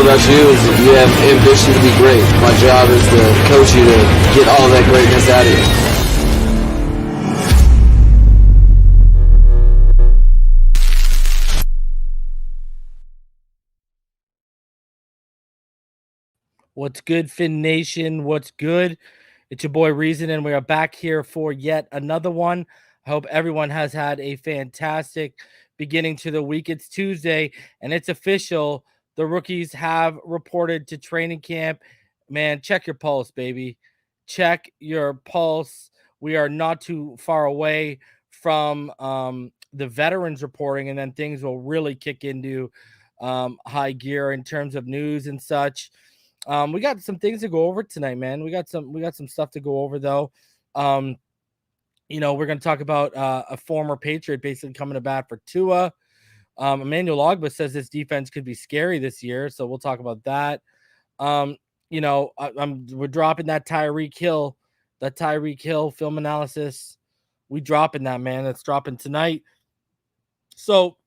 about you is that you have ambition to be great. My job is to coach you to get all that greatness out of you. What's good, Fin Nation? What's good? It's your boy Reason, and we are back here for yet another one. I hope everyone has had a fantastic beginning to the week. It's Tuesday, and it's official. The rookies have reported to training camp. Man, check your pulse, baby. Check your pulse. We are not too far away from the veterans reporting, and then things will really kick into high gear in terms of news and such. We got some things to go over tonight, man. We got some stuff to go over though. We're going to talk about a former Patriot basically coming to bat for Tua. Emmanuel Ogbah says this defense could be scary this year, so we'll talk about that. We're dropping that Tyreek Hill film analysis. We dropping that, man. That's dropping tonight. So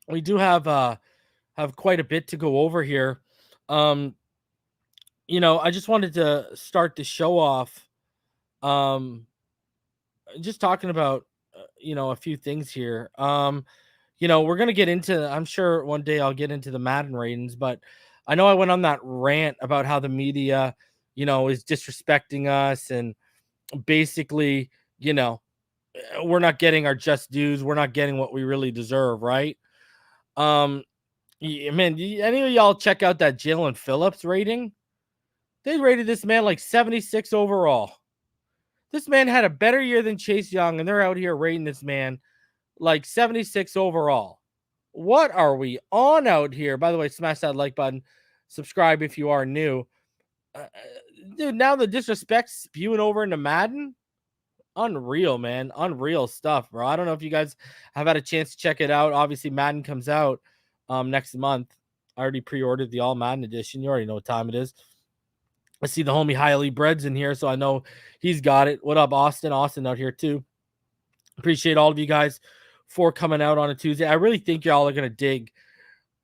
we do have quite a bit to go over here. I just wanted to start the show off just talking about, a few things here. We're going to get into, I'm sure one day I'll get into the Madden ratings, but I know I went on that rant about how the media, is disrespecting us and basically, we're not getting our just dues. We're not getting what we really deserve, right? Man, any of y'all check out that Jalen Phillips rating? They rated this man like 76 overall. This man had a better year than Chase Young, and they're out here rating this man like 76 overall. What are we on out here? By the way, smash that like button. Subscribe if you are new. Dude, now the disrespect's spewing over into Madden. Unreal, man. Unreal stuff, bro. I don't know if you guys have had a chance to check it out. Obviously, Madden comes out next month. I already pre-ordered the All Madden edition. You already know what time it is. I see the homie Highly Breads in here, so I know he's got it. What up, Austin? Austin out here too. Appreciate all of you guys for coming out on a Tuesday. I really think y'all are going to dig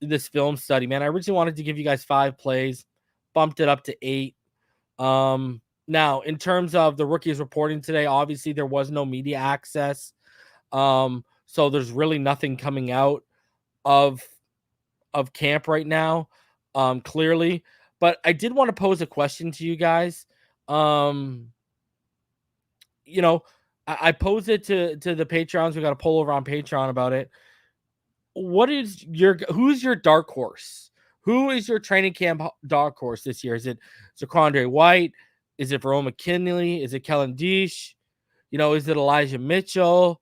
this film study, man. I originally wanted to give you guys 5 plays, bumped it up to 8. Now, in terms of the rookies reporting today, obviously there was no media access. So there's really nothing coming out of camp right now, clearly. But I did want to pose a question to you guys. I posed it to the Patreons. We got a poll over on Patreon about it. Who's your dark horse? Who is your training camp dark horse this year? Is it Zaquandre White? Is it Willie McGinest? Is it Kellen Diesch? Is it Elijah Mitchell?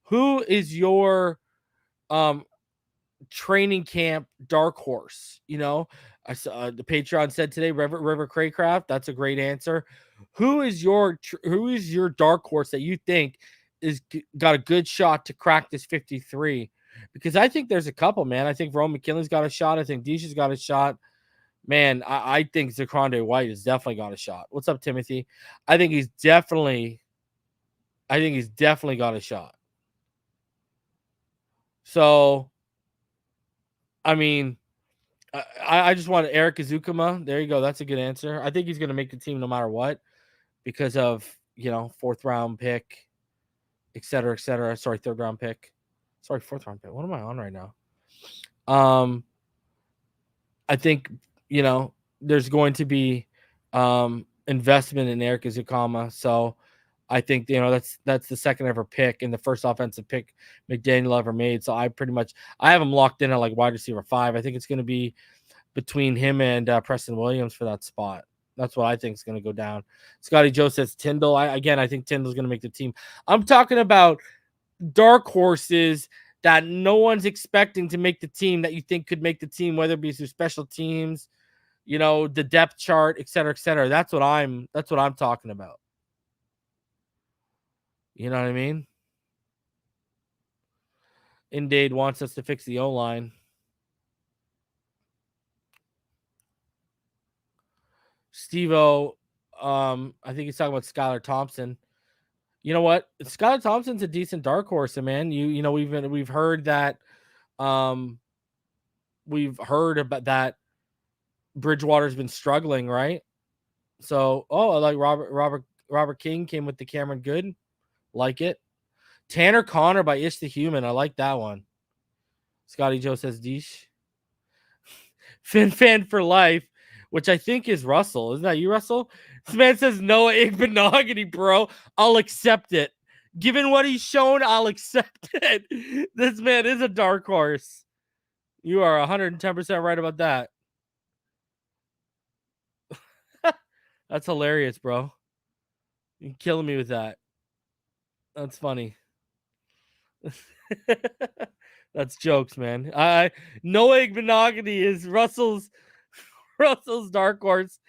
Who is your training camp dark horse? I saw the Patreon said today, River Craycraft. That's a great answer. Who is your dark horse that you think is got a good shot to crack this 53? Because I think there's a couple, man. I think Willie McGinest's got a shot. I think Diesch's got a shot. Man, I think Zaquandre White has definitely got a shot. What's up, Timothy? I think he's definitely got a shot. So, I mean, I just wanted Eric Azukama. There you go. That's a good answer. I think he's going to make the team no matter what because of, 4th round pick, et cetera, et cetera. Sorry, 3rd round pick. Sorry, 4th round pick. What am I on right now? I think, there's going to be investment in Eric Azukama. So I think, that's the 2nd ever pick and the first offensive pick McDaniel ever made. So I have him locked in at like wide receiver 5. I think it's going to be between him and Preston Williams for that spot. That's what I think is going to go down. Scotty Joe says Tyndall. I think Tyndall's going to make the team. I'm talking about dark horses that no one's expecting to make the team that you think could make the team, whether it be through special teams, the depth chart, et cetera, et cetera. That's what I'm talking about. You know what I mean? Indade wants us to fix the O-line. Steve-O, I think he's talking about Skylar Thompson. You know what? Skylar Thompson's a decent dark horse, man. We've heard that we've heard about that Bridgewater's been struggling, right? So, I like Robert King came with the Cameron Good. Like it. Tanner Connor by Ish the Human. I like that one. Scotty Joe says Deesh. Fin fan for life, which I think is Russell. Isn't that you, Russell? This man says Noah Igbenogany, bro. I'll accept it. Given what he's shown, I'll accept it. This man is a dark horse. You are 110% right about that. That's hilarious, bro. You're killing me with that. That's funny. That's jokes, man. Noah Igbenogany is Russell's dark horse,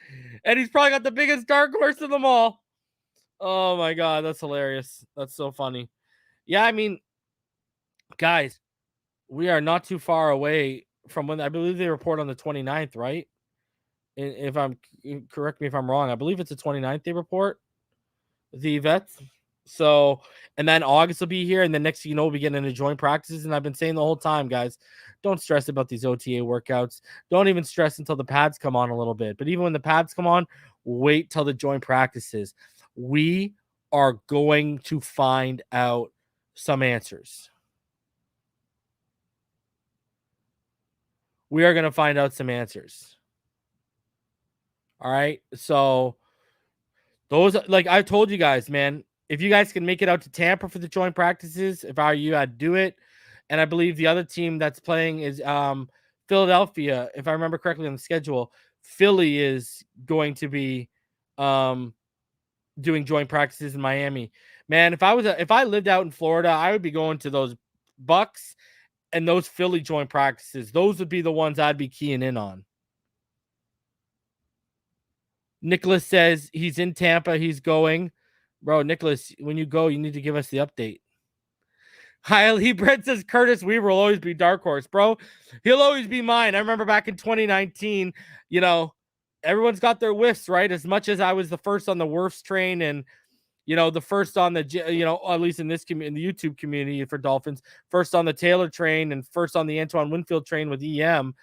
and he's probably got the biggest dark horse of them all. Oh my god, that's hilarious. That's so funny. Yeah, I mean, guys, we are not too far away from when I believe they report on the 29th, right? If I'm correct me if I'm wrong, I believe it's the 29th they report the vets. So, and then August will be here, and then next thing you know, we'll be getting into joint practices. And I've been saying the whole time, guys, don't stress about these OTA workouts. Don't even stress until the pads come on a little bit. But even when the pads come on, wait till the joint practices. We are going to find out some answers. We are going to find out some answers. All right. So, those, like I told you guys, man, if you guys can make it out to Tampa for the joint practices, if I were you, I'd do it. And I believe the other team that's playing is Philadelphia. If I remember correctly on the schedule, Philly is going to be doing joint practices in Miami. Man, if I lived out in Florida, I would be going to those Bucks and those Philly joint practices. Those would be the ones I'd be keying in on. Nicholas says he's in Tampa. He's going. Bro, Nicholas, when you go, you need to give us the update. Highly Brett says Curtis Weaver will always be dark horse, bro. He'll always be mine. I remember back in 2019, everyone's got their whiffs, right? As much as I was the first on the Wirfs train and, the first on the, at least in this in the YouTube community for Dolphins, first on the Taylor train and first on the Antoine Winfield train with EM.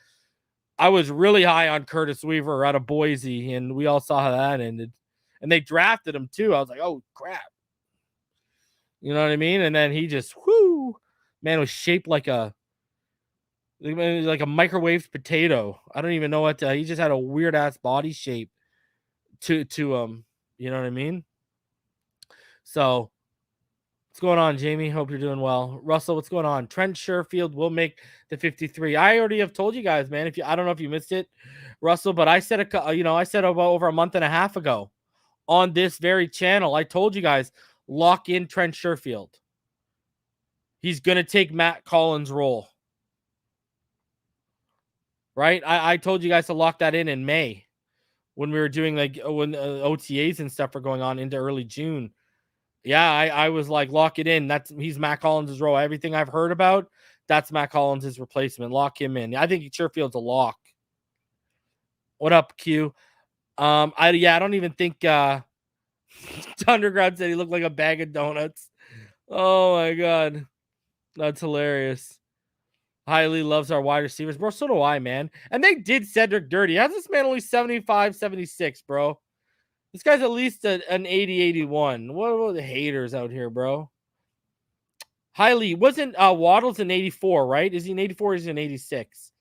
I was really high on Curtis Weaver out of Boise, and we all saw how that ended. And they drafted him too. I was like, oh crap. You know what I mean? And then he just, man, was shaped like a microwaved potato. I don't even know what he just had a weird ass body shape to you know what I mean? So what's going on, Jamie? Hope you're doing well. Russell, what's going on? Trent Sherfield will make the 53. I already have told you guys, man. I don't know if you missed it, Russell, but I said I said about over a month and a half ago on this very channel, I told you guys, lock in Trent Sherfield. He's gonna take Matt Collins' role, right? I told you guys to lock that in May when we were doing when OTAs and stuff were going on into early June. Yeah, I was like, lock it in. He's Matt Collins' role. Everything I've heard about, that's Matt Collins' replacement. Lock him in. I think Sherfield's a lock. What up, Q? I don't even think Underground said he looked like a bag of donuts. Oh my god. That's hilarious. Highly loves our wide receivers, bro. So do I, man. And they did Cedric dirty. How's this man only 75, 76, bro? This guy's at least an 80, 81. What are the haters out here, bro? Highly wasn't Waddle's an 84, right? Is he an 84 or is he an 86?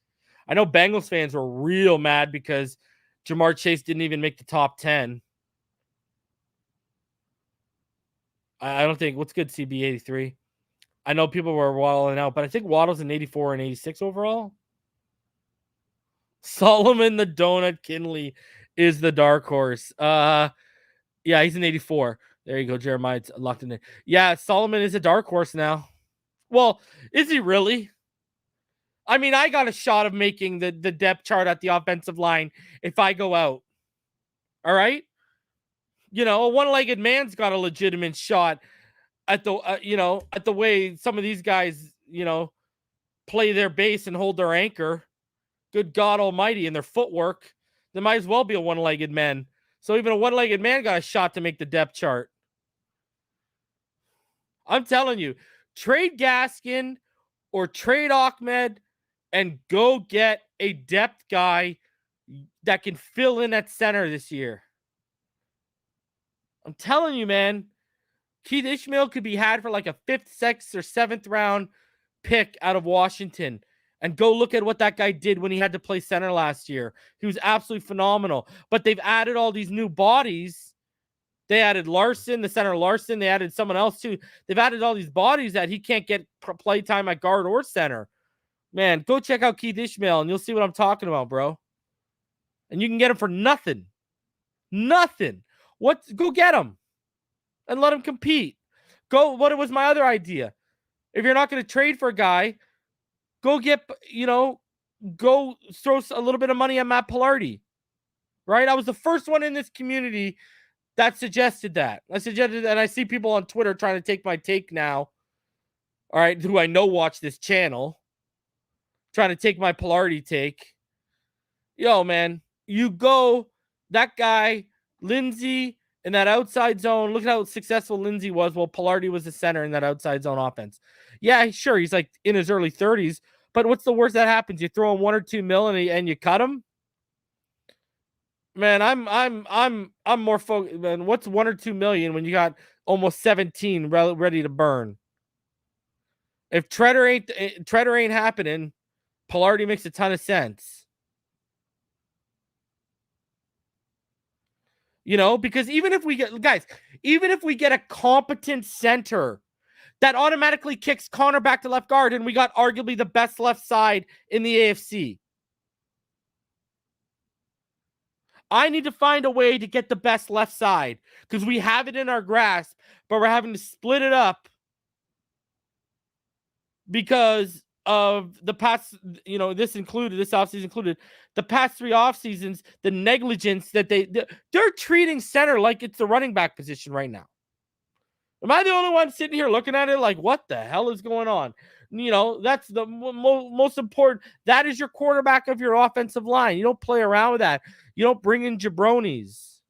I know Bengals fans were real mad because Jamar Chase didn't even make the top 10. I don't think. What's good, CB 83? I know people were waddling out, but I think Waddle's an 84 and 86 overall. Solomon the Donut Kinley is the dark horse. Yeah, he's an 84. There you go, Jeremiah locked in there. Yeah, Solomon is a dark horse now. Well, is he really? I mean, I got a shot of making the depth chart at the offensive line if I go out. All right? A one-legged man's got a legitimate shot at the at the way some of these guys, play their base and hold their anchor. Good God Almighty, and their footwork. They might as well be a one-legged man. So even a one-legged man got a shot to make the depth chart. I'm telling you, trade Gaskin or trade Ahmed and go get a depth guy that can fill in at center this year. I'm telling you, man, Keith Ishmael could be had for like a 5th, 6th, or 7th round pick out of Washington. And go look at what that guy did when he had to play center last year. He was absolutely phenomenal. But they've added all these new bodies. They added Larson, the center Larson. They added someone else too. They've added all these bodies that he can't get play time at guard or center. Man, go check out Keith Ishmael and you'll see what I'm talking about, bro. And you can get him for nothing. Nothing. Go get him and let him compete. What was my other idea? If you're not going to trade for a guy, go throw a little bit of money at Matt Palardy. Right? I was the first one in this community that suggested that. And I see people on Twitter trying to take my take now. All right, who I know watch this channel, trying to take my Palardy take. Yo, man, you go, that guy, Lindsey, in that outside zone. Look at how successful Lindsey was while Palardy was the center in that outside zone offense. Yeah, sure, he's like in his early 30s, but what's the worst that happens? You throw him $1 or $2 million and you cut him? Man, I'm more focused. Man, what's $1 or $2 million when you got almost 17 ready to burn? If Treader ain't happening, Palardy makes a ton of sense. Because even if we get a competent center that automatically kicks Connor back to left guard, and we got arguably the best left side in the AFC. I need to find a way to get the best left side because we have it in our grasp, but we're having to split it up because of the past, this offseason included, the past 3 off seasons, the negligence that they're treating center like it's the running back position right now. Am I the only one sitting here looking at it like, what the hell is going on? That's the most important. That is your quarterback of your offensive line. You don't play around with that. You don't bring in jabronis.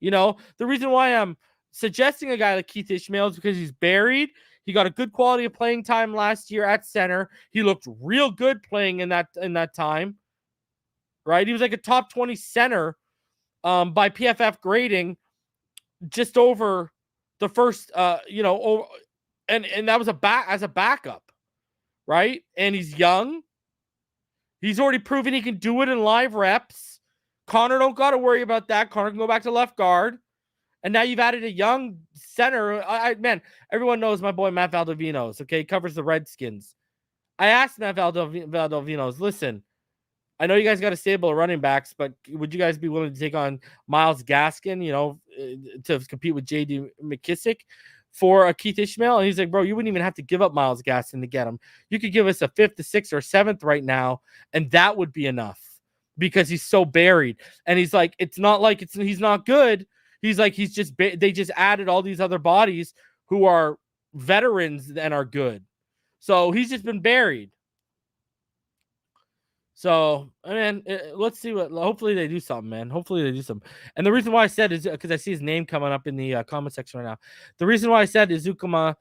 The reason why I'm suggesting a guy like Keith Ishmael is because he's buried. He got a good quality of playing time last year at center. He looked real good playing in that time. Right? He was like a top 20 center by PFF grading just over the first, and that was as a backup, right? And he's young. He's already proven he can do it in live reps. Connor don't got to worry about that. Connor can go back to left guard. And now you've added a young center. Man, everyone knows my boy Matt Valdovinos, okay? He covers the Redskins. I asked Matt Valdovinos, listen, I know you guys got a stable of running backs, but would you guys be willing to take on Myles Gaskin, to compete with J.D. McKissick for a Keith Ishmael? And he's like, bro, you wouldn't even have to give up Myles Gaskin to get him. You could give us a 5th, a 6th, or 7th right now, and that would be enough because he's so buried. And he's like, it's not like he's not good. He's like, they just added all these other bodies who are veterans and are good. So he's just been buried. So, let's see hopefully they do something, man. Hopefully they do something. And the reason why I said is because I see his name coming up in the comment section right now. The reason why I said Izukama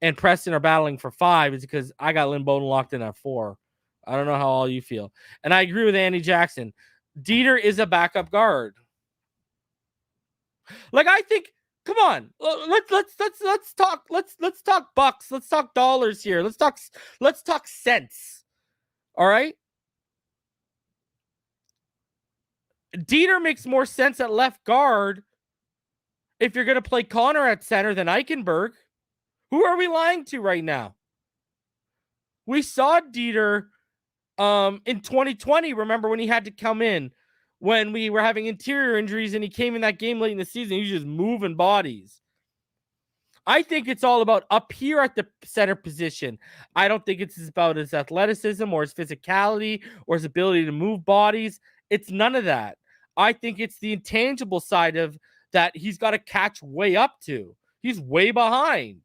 and Preston are battling for 5 is because I got Lynn Bowden locked in at 4. I don't know how all you feel. And I agree with Andy Jackson. Dieter is a backup guard. Like, I think, come on, let's talk bucks. Let's talk dollars here. Let's talk cents. All right. Dieter makes more sense at left guard if you're going to play Connor at center than Eichenberg. Who are we lying to right now? We saw Dieter in 2020. Remember when he had to come in when we were having interior injuries and he came in that game late in the season? He was just moving bodies. I think it's all about up here at the center position. I don't think it's about his athleticism or his physicality or his ability to move bodies. It's none of that. I think it's the intangible side of that he's got to catch way up to. He's way behind.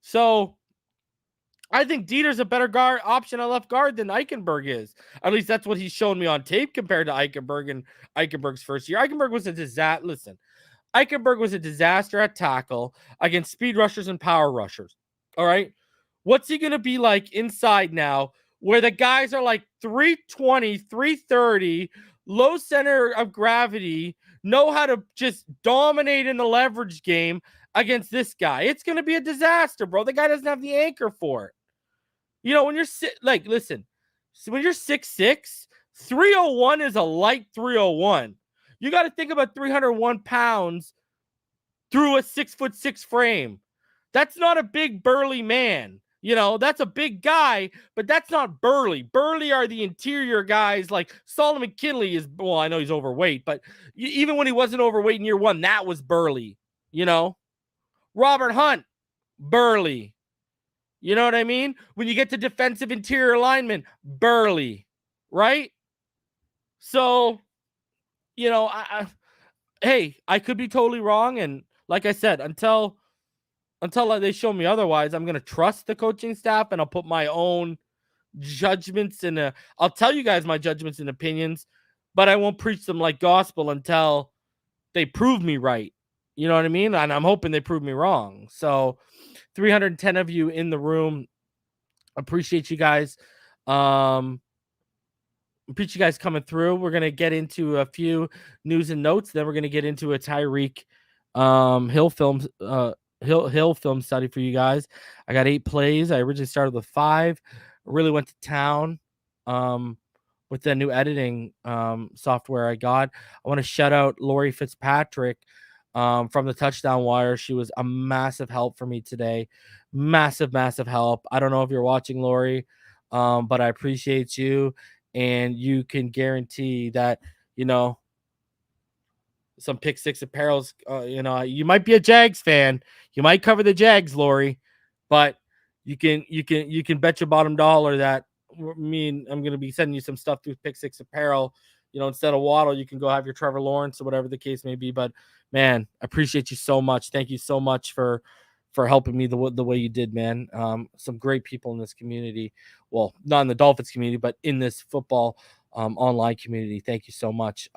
So I think Dieter's a better guard option at left guard than Eichenberg is. At least that's what he's shown me on tape compared to Eichenberg and Eichenberg's first year. Eichenberg was a disaster. Listen, Eichenberg was a disaster at tackle against speed rushers and power rushers. All right. What's he going to be like inside now where the guys are like 320, 330, low center of gravity, know how to just dominate in the leverage game against this guy. It's going to be a disaster, bro. The guy doesn't have the anchor for it. You know, when you're listen, so when you're 6'6", 301 is a light 301. You got to think about 301 pounds through a 6'6" frame. That's not a big burly man. You know, that's a big guy, but that's not burly. Burly are the interior guys like Solomon Kinley is, well, I know he's overweight, but even when he wasn't overweight in year one, that was burly. You know, Robert Hunt, burly. You know what I mean? When you get to defensive interior linemen, burly, right? So, you know, hey, I could be totally wrong. And like I said, until they show me otherwise, I'm going to trust the coaching staff and I'll put my own judgments I'll tell you guys my judgments and opinions, but I won't preach them like gospel until they prove me right. You know what I mean? And I'm hoping they prove me wrong. So 310 of you in the room. Appreciate you guys. Appreciate you guys coming through. We're going to get into a few news and notes. Then we're going to get into a Tyreek Hill film study for you guys. I got 8 plays. I originally started with 5. Really went to town with the new editing software I got. I want to shout out Lori Fitzpatrick from the Touchdown Wire. She was a massive help for me today. Massive help. I don't know if you're watching, Lori, but I appreciate you. And you can guarantee that, you know, some Pick Six apparels, you know, you might be a Jags fan. You might cover the Jags, Lori, but you can bet your bottom dollar that I'm going to be sending you some stuff through Pick Six apparel. You know, instead of Waddle, you can go have your Trevor Lawrence or whatever the case may be. But man, I appreciate you so much. Thank you so much for helping me the way you did, man. Some great people in this community. Well, not in the Dolphins community, but in this football online community. Thank you so much.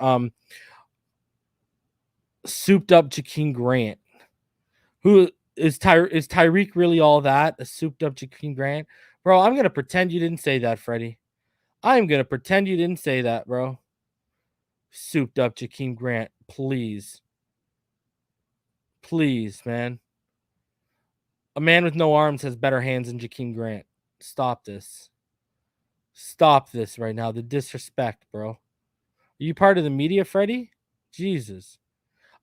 Souped up Jakeem Grant. Who is Tyreek really all that? A souped up Jakeem Grant? Bro, I'm going to pretend you didn't say that, Freddie. I'm going to pretend you didn't say that, bro. Souped up Jakeem Grant, please. Please, man. A man with no arms has better hands than Jakeem Grant. Stop this. Stop this right now. The disrespect, bro. Are you part of the media, Freddie? Jesus.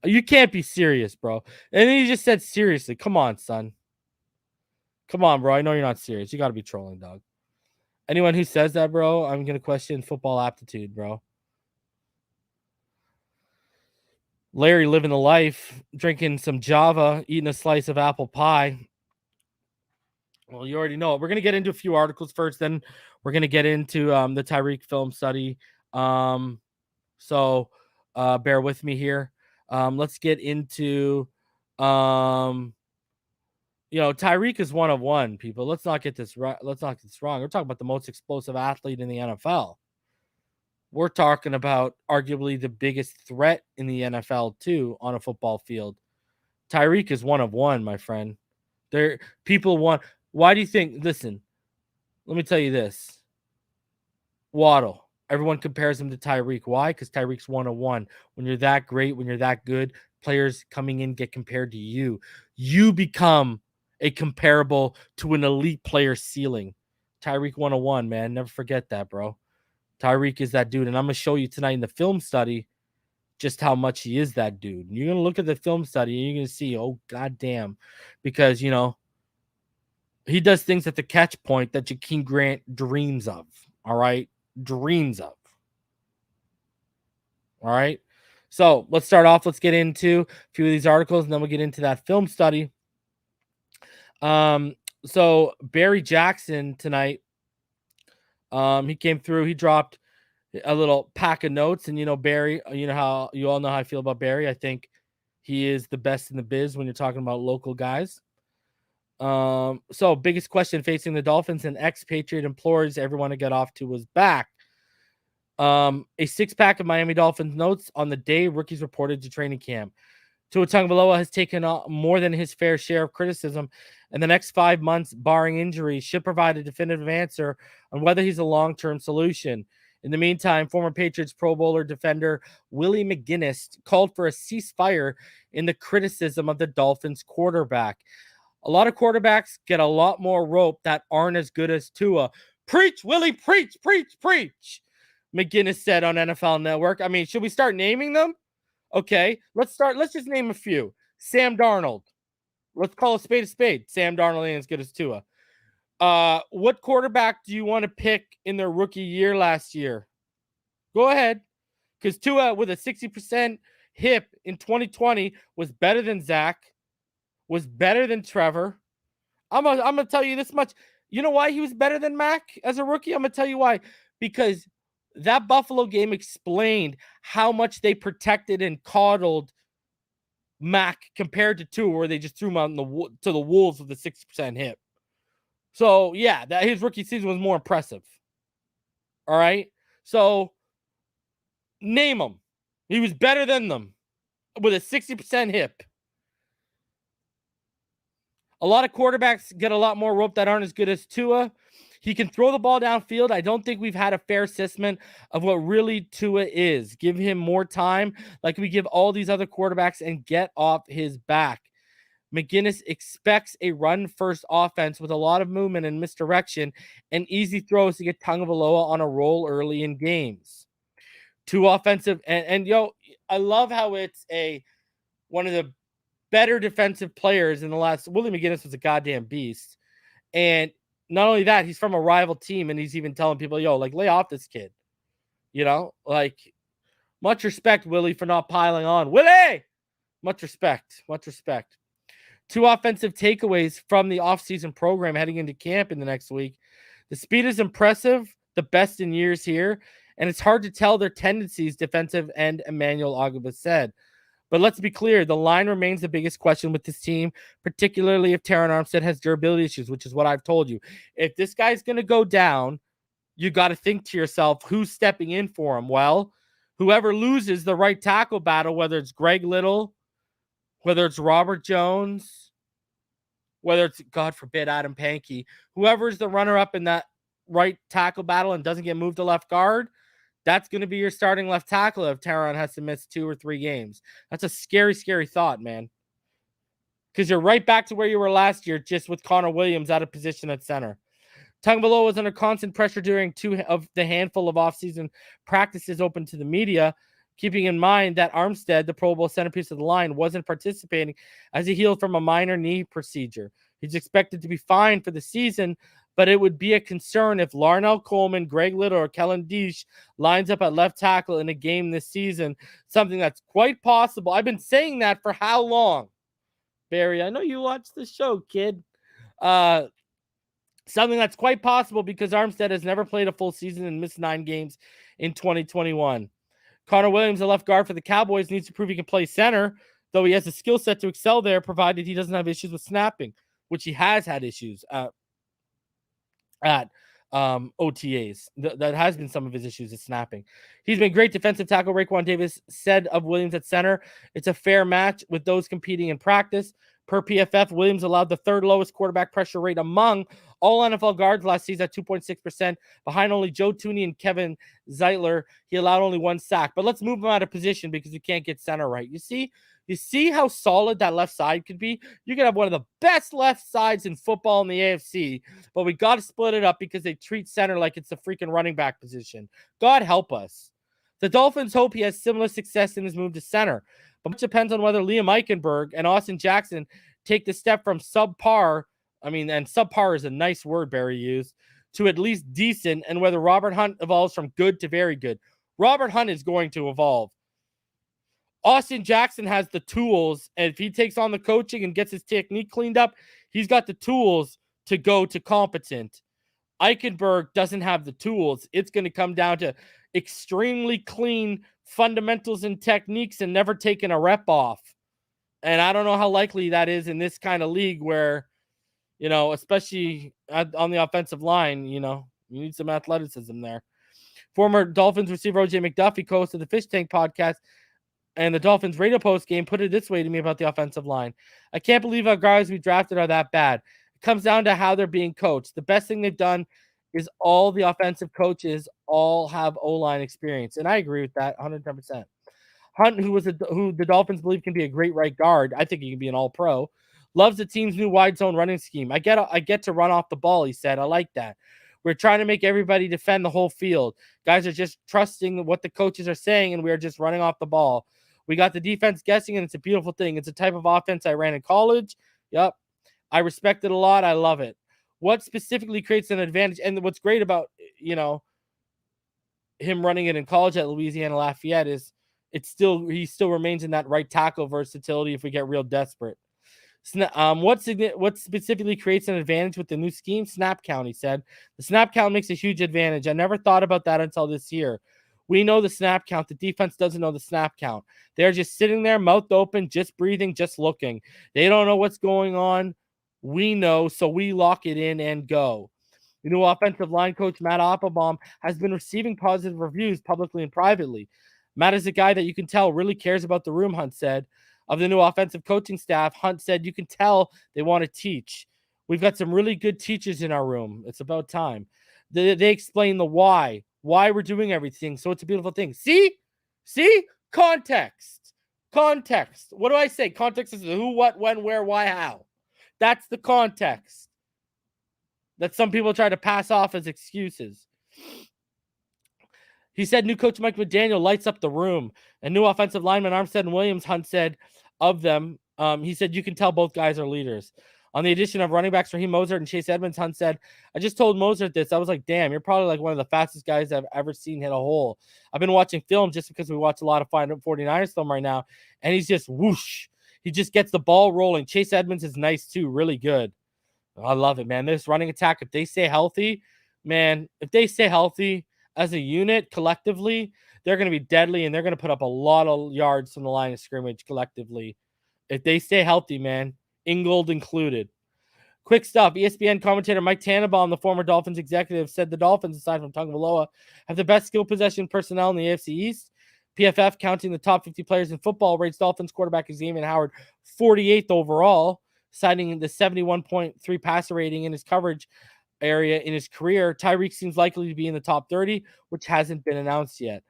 You can't be serious, bro. And then you just said seriously. Come on, son. Come on, bro. I know you're not serious. You got to be trolling, dog. Anyone who says that, bro, I'm going to question football aptitude, bro. Larry living the life, drinking some Java, eating a slice of apple pie. Well, you already know it. We're going to get into a few articles first. Then we're going to get into the Tyreek film study. So bear with me here. Let's get into, you know, Tyreek is 1 of 1, people. Let's not get this right. Let's not get this wrong. We're talking about the most explosive athlete in the NFL. We're talking about arguably the biggest threat in the NFL too on a football field. Tyreek is 1 of 1, my friend. People want. Why do you think? Listen, let me tell you this. Waddle. Everyone compares him to Tyreek. Why? Because Tyreek's 1 of 1. When you're that great, when you're that good, players coming in get compared to you. You become a comparable to an elite player ceiling. Tyreek 1 of 1, man. Never forget that, bro. Tyreek is that dude. And I'm going to show you tonight in the film study just how much he is that dude. And you're going to look at the film study and you're going to see, oh, goddamn. Because, you know, he does things at the catch point that Jakeem Grant dreams of. All right? Dreams of. All right? So let's start off. Let's get into a few of these articles, and then we'll get into that film study. So Barry Jackson tonight, he came through. He dropped a little pack of notes, and you know Barry. You know how you all know how I feel about Barry. I think he is the best in the biz when you're talking about local guys. So biggest question facing the Dolphins, and Ex-Patriot implores everyone to get off to was back. A 6-pack of Miami Dolphins notes on the day rookies reported to training camp. Tua Tagovailoa has taken more than his fair share of criticism, and the next 5 months, barring injury, should provide a definitive answer on whether he's a long-term solution. In the meantime, former Patriots Pro Bowler defender Willie McGinest called for a ceasefire in the criticism of the Dolphins quarterback. A lot of quarterbacks get a lot more rope that aren't as good as Tua. Preach, Willie, preach, preach, preach, McGinest said on NFL Network. I mean, should we start naming them? Okay, let's just name a few. Sam Darnold. Let's call a spade a spade. Sam Darnold ain't as good as Tua. What quarterback do you want to pick in their rookie year last year? Go ahead. Because Tua with a 60% hip in 2020 was better than Zach, was better than Trevor. I'm gonna tell you this much. You know why he was better than Mac as a rookie? I'm gonna tell you why. Because that Buffalo game explained how much they protected and coddled Mac compared to Tua, where they just threw him out to the wolves with a 60% hip. So, yeah, that his rookie season was more impressive. All right? So, name him. He was better than them with a 60% hip. A lot of quarterbacks get a lot more rope that aren't as good as Tua. He can throw the ball downfield. I don't think we've had a fair assessment of what really Tua is. Give him more time like we give all these other quarterbacks and get off his back. McGinest expects a run-first offense with a lot of movement and misdirection and easy throws to get Tagovailoa on a roll early in games. Two offensive and I love how it's one of the better defensive players in the last. Willie McGinest was a goddamn beast, and not only that, he's from a rival team, and he's even telling people, lay off this kid. Much respect, Willie, for not piling on. Willie! Much respect. Much respect. Two offensive takeaways from the offseason program heading into camp in the next week. The speed is impressive, the best in years here, and it's hard to tell their tendencies, defensive end Emmanuel Ogbah said. But let's be clear, the line remains the biggest question with this team, particularly if Terron Armstead has durability issues, which is what I've told you. If this guy's going to go down, you got to think to yourself, who's stepping in for him? Well, whoever loses the right tackle battle, whether it's Greg Little, whether it's Robert Jones, whether it's, God forbid, Adam Pankey, whoever's the runner-up in that right tackle battle and doesn't get moved to left guard, that's going to be your starting left tackle if Terron has to miss 2 or 3 games. That's a scary, scary thought, man. Because you're right back to where you were last year, just with Connor Williams out of position at center. Tagovailoa was under constant pressure during 2 of the handful of offseason practices open to the media, keeping in mind that Armstead, the Pro Bowl centerpiece of the line, wasn't participating as he healed from a minor knee procedure. He's expected to be fine for the season, but it would be a concern if Larnell Coleman, Greg Little, or Kellen Diesch lines up at left tackle in a game this season, something that's quite possible. I've been saying that for how long? Barry, I know you watch the show, kid. Something that's quite possible because Armstead has never played a full season and missed 9 games in 2021. Connor Williams, a left guard for the Cowboys, needs to prove he can play center, though he has a skill set to excel there, provided he doesn't have issues with snapping, which he has had issues at OTAs. That has been some of his issues is snapping. He's been great defensive tackle. Raekwon Davis said of Williams at center, it's a fair match with those competing in practice. Per PFF, Williams allowed the 3rd lowest quarterback pressure rate among all NFL guards last season at 2.6%, behind only Joe Thuney and Kevin Zeitler. He allowed only 1 sack. But let's move him out of position because you can't get center right. You see how solid that left side could be? You could have one of the best left sides in football in the AFC, but we got to split it up because they treat center like it's a freaking running back position. God help us. The Dolphins hope he has similar success in his move to center, but much depends on whether Liam Eichenberg and Austin Jackson take the step from subpar, and subpar is a nice word Barry used, to at least decent, and whether Robert Hunt evolves from good to very good. Robert Hunt is going to evolve. Austin Jackson has the tools, and if he takes on the coaching and gets his technique cleaned up, he's got the tools to go to competent. Eichenberg doesn't have the tools. It's going to come down to extremely clean fundamentals and techniques and never taking a rep off. And I don't know how likely that is in this kind of league where, especially on the offensive line, you need some athleticism there. Former Dolphins receiver O.J. McDuffie, co-host of the Fish Tank podcast, And the Dolphins radio post game put it this way to me about the offensive line. I can't believe our guys we drafted are that bad. It comes down to how they're being coached. The best thing they've done is all the offensive coaches all have O-line experience. And I agree with that 110%. Hunt, who the Dolphins believe can be a great right guard, I think he can be an all-pro, loves the team's new wide zone running scheme. I get to run off the ball, he said. I like that. We're trying to make everybody defend the whole field. Guys are just trusting what the coaches are saying, and we are just running off the ball. We got the defense guessing, and it's a beautiful thing. It's a type of offense I ran in college. Yep. I respect it a lot. I love it. What specifically creates an advantage? And what's great about, him running it in college at Louisiana Lafayette is he still remains in that right tackle versatility if we get real desperate. What specifically creates an advantage with the new scheme? Snap count, he said. The snap count makes a huge advantage. I never thought about that until this year. We know the snap count. The defense doesn't know the snap count. They're just sitting there, mouth open, just breathing, just looking. They don't know what's going on. We know, so we lock it in and go. The new offensive line coach, Matt Applebaum, has been receiving positive reviews publicly and privately. Matt is a guy that you can tell really cares about the room, Hunt said. Of the new offensive coaching staff, Hunt said you can tell they want to teach. We've got some really good teachers in our room. It's about time. They explain the why we're doing everything. So it's a beautiful thing. See? Context. What do I say? Context is the who, what, when, where, why, how. That's the context that some people try to pass off as excuses. He said new coach Mike McDaniel lights up the room. And new offensive lineman Armstead and Williams, Hunt said of them, he said you can tell both guys are leaders. On the addition of running backs Raheem Mostert and Chase Edmonds, Hunt said, I just told Mostert this. I was like, damn, you're probably like one of the fastest guys I've ever seen hit a hole. I've been watching film just because we watch a lot of 49ers film right now, and he's just whoosh. He just gets the ball rolling. Chase Edmonds is nice too, really good. I love it, man. This running attack, if they stay healthy, as a unit collectively, they're going to be deadly, and they're going to put up a lot of yards from the line of scrimmage collectively. If they stay healthy, man, Ingold included. Quick stuff. ESPN commentator Mike Tannenbaum, the former Dolphins executive, said the Dolphins, aside from Tagovailoa, have the best skill possession personnel in the AFC East. PFF, counting the top 50 players in football, rates Dolphins quarterback Xavier Howard 48th overall, citing the 71.3 passer rating in his coverage area in his career. Tyreek seems likely to be in the top 30, which hasn't been announced yet.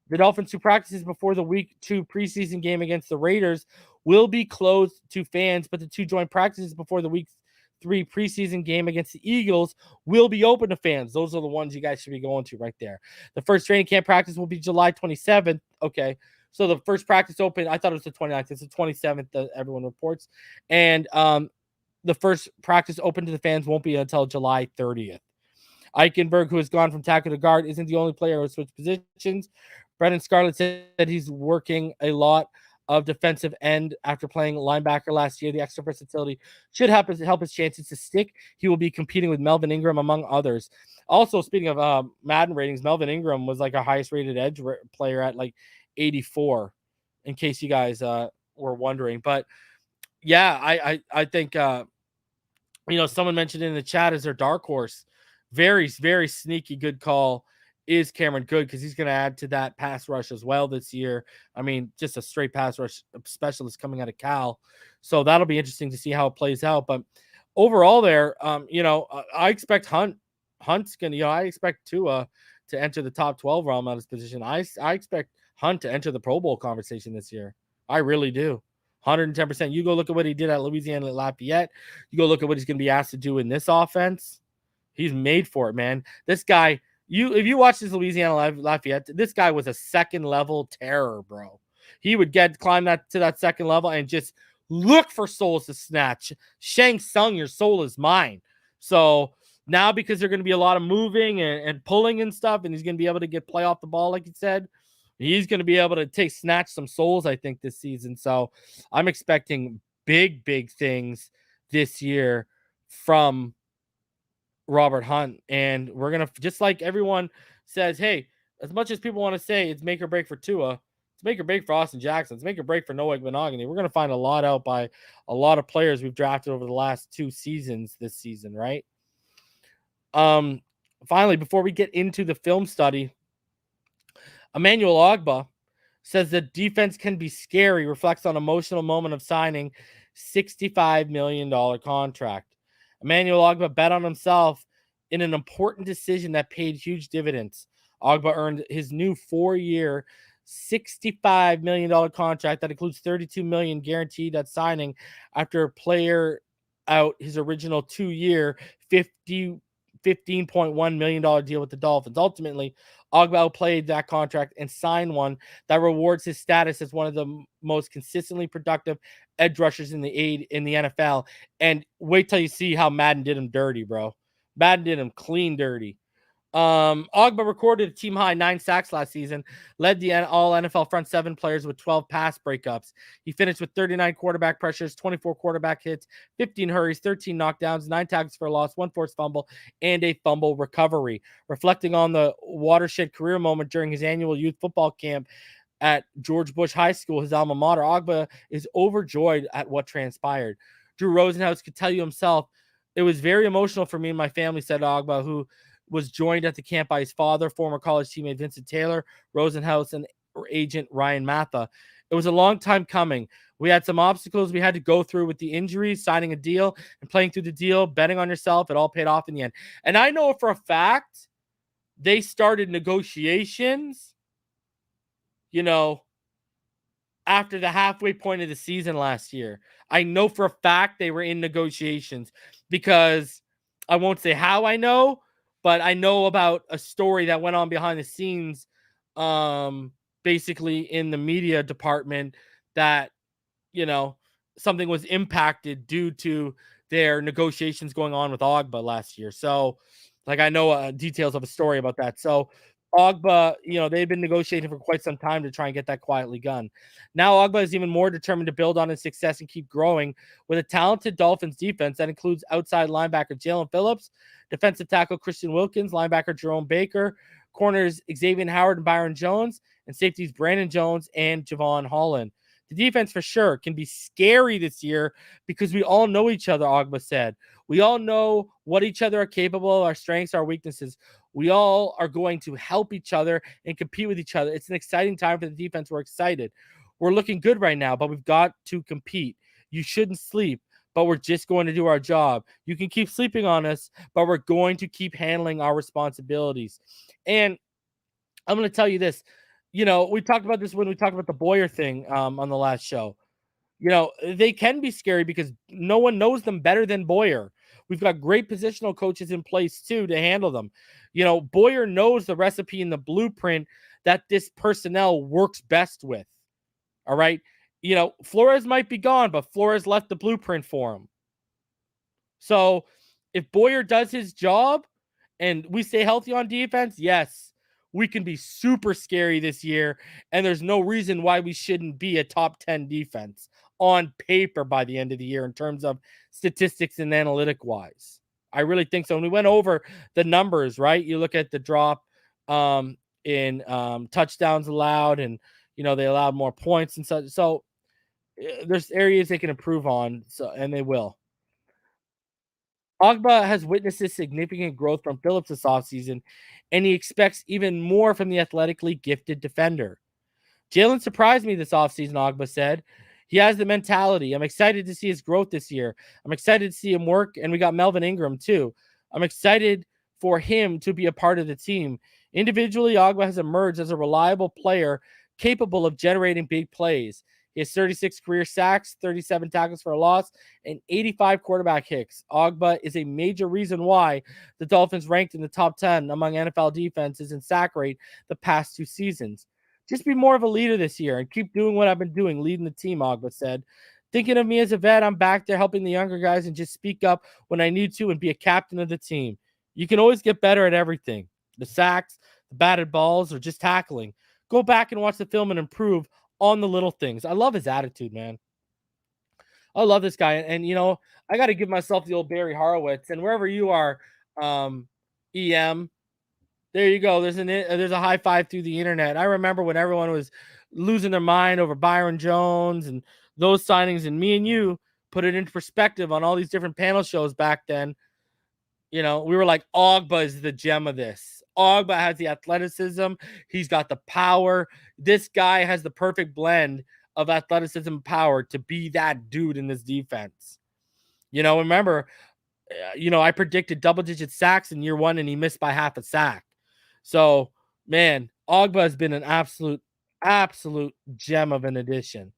The Dolphins, who practices before the Week 2 preseason game against the Raiders, will be closed to fans, but the two joint practices before the Week 3 preseason game against the Eagles will be open to fans. Those are the ones you guys should be going to right there. The first training camp practice will be July 27th. Okay, so the first practice open, I thought it was the 29th. It's the 27th that everyone reports. And the first practice open to the fans won't be until July 30th. Eichenberg, who has gone from tackle to guard, isn't the only player who has switched positions. Brendan Scarlett said that he's working a lot of defensive end after playing linebacker last year. The extra versatility should help his chances to stick. He will be competing with Melvin Ingram, among others. Also, speaking of Madden ratings, Melvin Ingram was like our highest rated edge player at like 84, in case you guys were wondering. But yeah, I think someone mentioned in the chat as their dark horse. Very, very sneaky good call is Cameron Good, because he's going to add to that pass rush as well this year. I mean, just a straight pass rush specialist coming out of Cal. So that'll be interesting to see how it plays out. But overall there, I expect Hunt's going to, I expect Tua to enter the top 12 realm out of his position. I expect Hunt to enter the Pro Bowl conversation this year. I really do. 110%. You go look at what he did at Louisiana Lafayette. You go look at what he's going to be asked to do in this offense. He's made for it, man. This guy, if you watch this Louisiana Lafayette, this guy was a second level terror, bro. He would climb to that second level and just look for souls to snatch. Shang Tsung, your soul is mine. So now, because there's going to be a lot of moving and pulling and stuff, and he's going to be able to play off the ball, like you said, he's going to be able to snatch some souls, I think, this season. So I'm expecting big, big things this year from Robert Hunt. And we're going to, just like everyone says, hey, as much as people want to say it's make or break for Tua, it's make or break for Austin Jackson, it's make or break for Noah Igbinoghene. We're going to find a lot out by a lot of players we've drafted over the last 2 seasons this season, right? Finally, before we get into the film study, Emmanuel Ogbah says the defense can be scary, reflects on emotional moment of signing $65 million contract. Emmanuel Ogbah bet on himself in an important decision that paid huge dividends. Ogbah earned his new 4-year, $65 million contract that includes $32 million guaranteed at signing after a player out his original 2-year, $15.1 million deal with the Dolphins. Ultimately, Ogbah outplayed that contract and signed one that rewards his status as one of the most consistently productive edge rushers in the NFL. And wait till you see how Madden did him dirty, bro. Madden did him clean dirty. Ogbah recorded a team high 9 sacks last season, led the all NFL front 7 players with 12 pass breakups. He finished with 39 quarterback pressures, 24 quarterback hits, 15 hurries, 13 knockdowns, 9 tackles for a loss, 1 forced fumble, and a fumble recovery. Reflecting on the watershed career moment during his annual youth football camp at George Bush High School, his alma mater, Ogbah is overjoyed at what transpired. Drew Rosenhaus could tell you himself, "It was very emotional for me and my family," said Ogbah, who was joined at the camp by his father, former college teammate Vincent Taylor, Rosenhaus, and agent Ryan Matha. "It was a long time coming. We had some obstacles we had to go through with the injuries, signing a deal, and playing through the deal, betting on yourself. It all paid off in the end." And I know for a fact they started negotiations, after the halfway point of the season last year. I know for a fact they were in negotiations because I won't say how I know, but I know about a story that went on behind the scenes, basically in the media department, that, something was impacted due to their negotiations going on with Ogbah last year. So, I know details of a story about that. So, Ogbah, they've been negotiating for quite some time to try and get that quietly done. Now, Ogbah is even more determined to build on his success and keep growing with a talented Dolphins defense that includes outside linebacker Jalen Phillips, defensive tackle Christian Wilkins, linebacker Jerome Baker, corners Xavier Howard and Byron Jones, and safeties Brandon Jones and Javon Holland. The defense for sure can be scary this year because we all know each other, Ogbah said. We all know what each other are capable, our strengths, our weaknesses. We all are going to help each other and compete with each other. It's an exciting time for the defense. We're excited. We're looking good right now, but we've got to compete. You shouldn't sleep, but we're just going to do our job. You can keep sleeping on us, but we're going to keep handling our responsibilities. And I'm going to tell you this. We talked about this when we talked about the Boyer thing on the last show. They can be scary because no one knows them better than Boyer. We've got great positional coaches in place too to handle them. Boyer knows the recipe and the blueprint that this personnel works best with. All right. Flores might be gone, but Flores left the blueprint for him. So if Boyer does his job and we stay healthy on defense, yes, we can be super scary this year. And there's no reason why we shouldn't be a top 10 defense on paper by the end of the year in terms of statistics and analytic wise. I really think so. And we went over the numbers, right? You look at the drop in touchdowns allowed, and they allowed more points and such. So there's areas they can improve on, and they will. Ogbah has witnessed this significant growth from Phillips this offseason, and he expects even more from the athletically gifted defender. "Jalen surprised me this offseason," Ogbah said. "He has the mentality. I'm excited to see his growth this year. I'm excited to see him work, and we got Melvin Ingram too. I'm excited for him to be a part of the team. Individually, Ogbah has emerged as a reliable player capable of generating big plays. He has 36 career sacks, 37 tackles for a loss, and 85 quarterback hits. Ogbah is a major reason why the Dolphins ranked in the top 10 among NFL defenses in sack rate the past 2 seasons. Just be more of a leader this year and keep doing what I've been doing, leading the team," Ogbah said. "Thinking of me as a vet, I'm back there helping the younger guys and just speak up when I need to and be a captain of the team. You can always get better at everything. The sacks, the batted balls, or just tackling. Go back and watch the film and improve on the little things." I love his attitude, man. I love this guy. And I got to give myself the old Barry Horowitz. And wherever you are, EM, there you go. There's a high five through the internet. I remember when everyone was losing their mind over Byron Jones and those signings, and me and you put it into perspective on all these different panel shows back then. We were like, Ogbah is the gem of this. Ogbah has the athleticism. He's got the power. This guy has the perfect blend of athleticism and power to be that dude in this defense. Remember, I predicted double-digit sacks in year 1, and he missed by half a sack. So, man, Ogbah has been an absolute gem of an addition.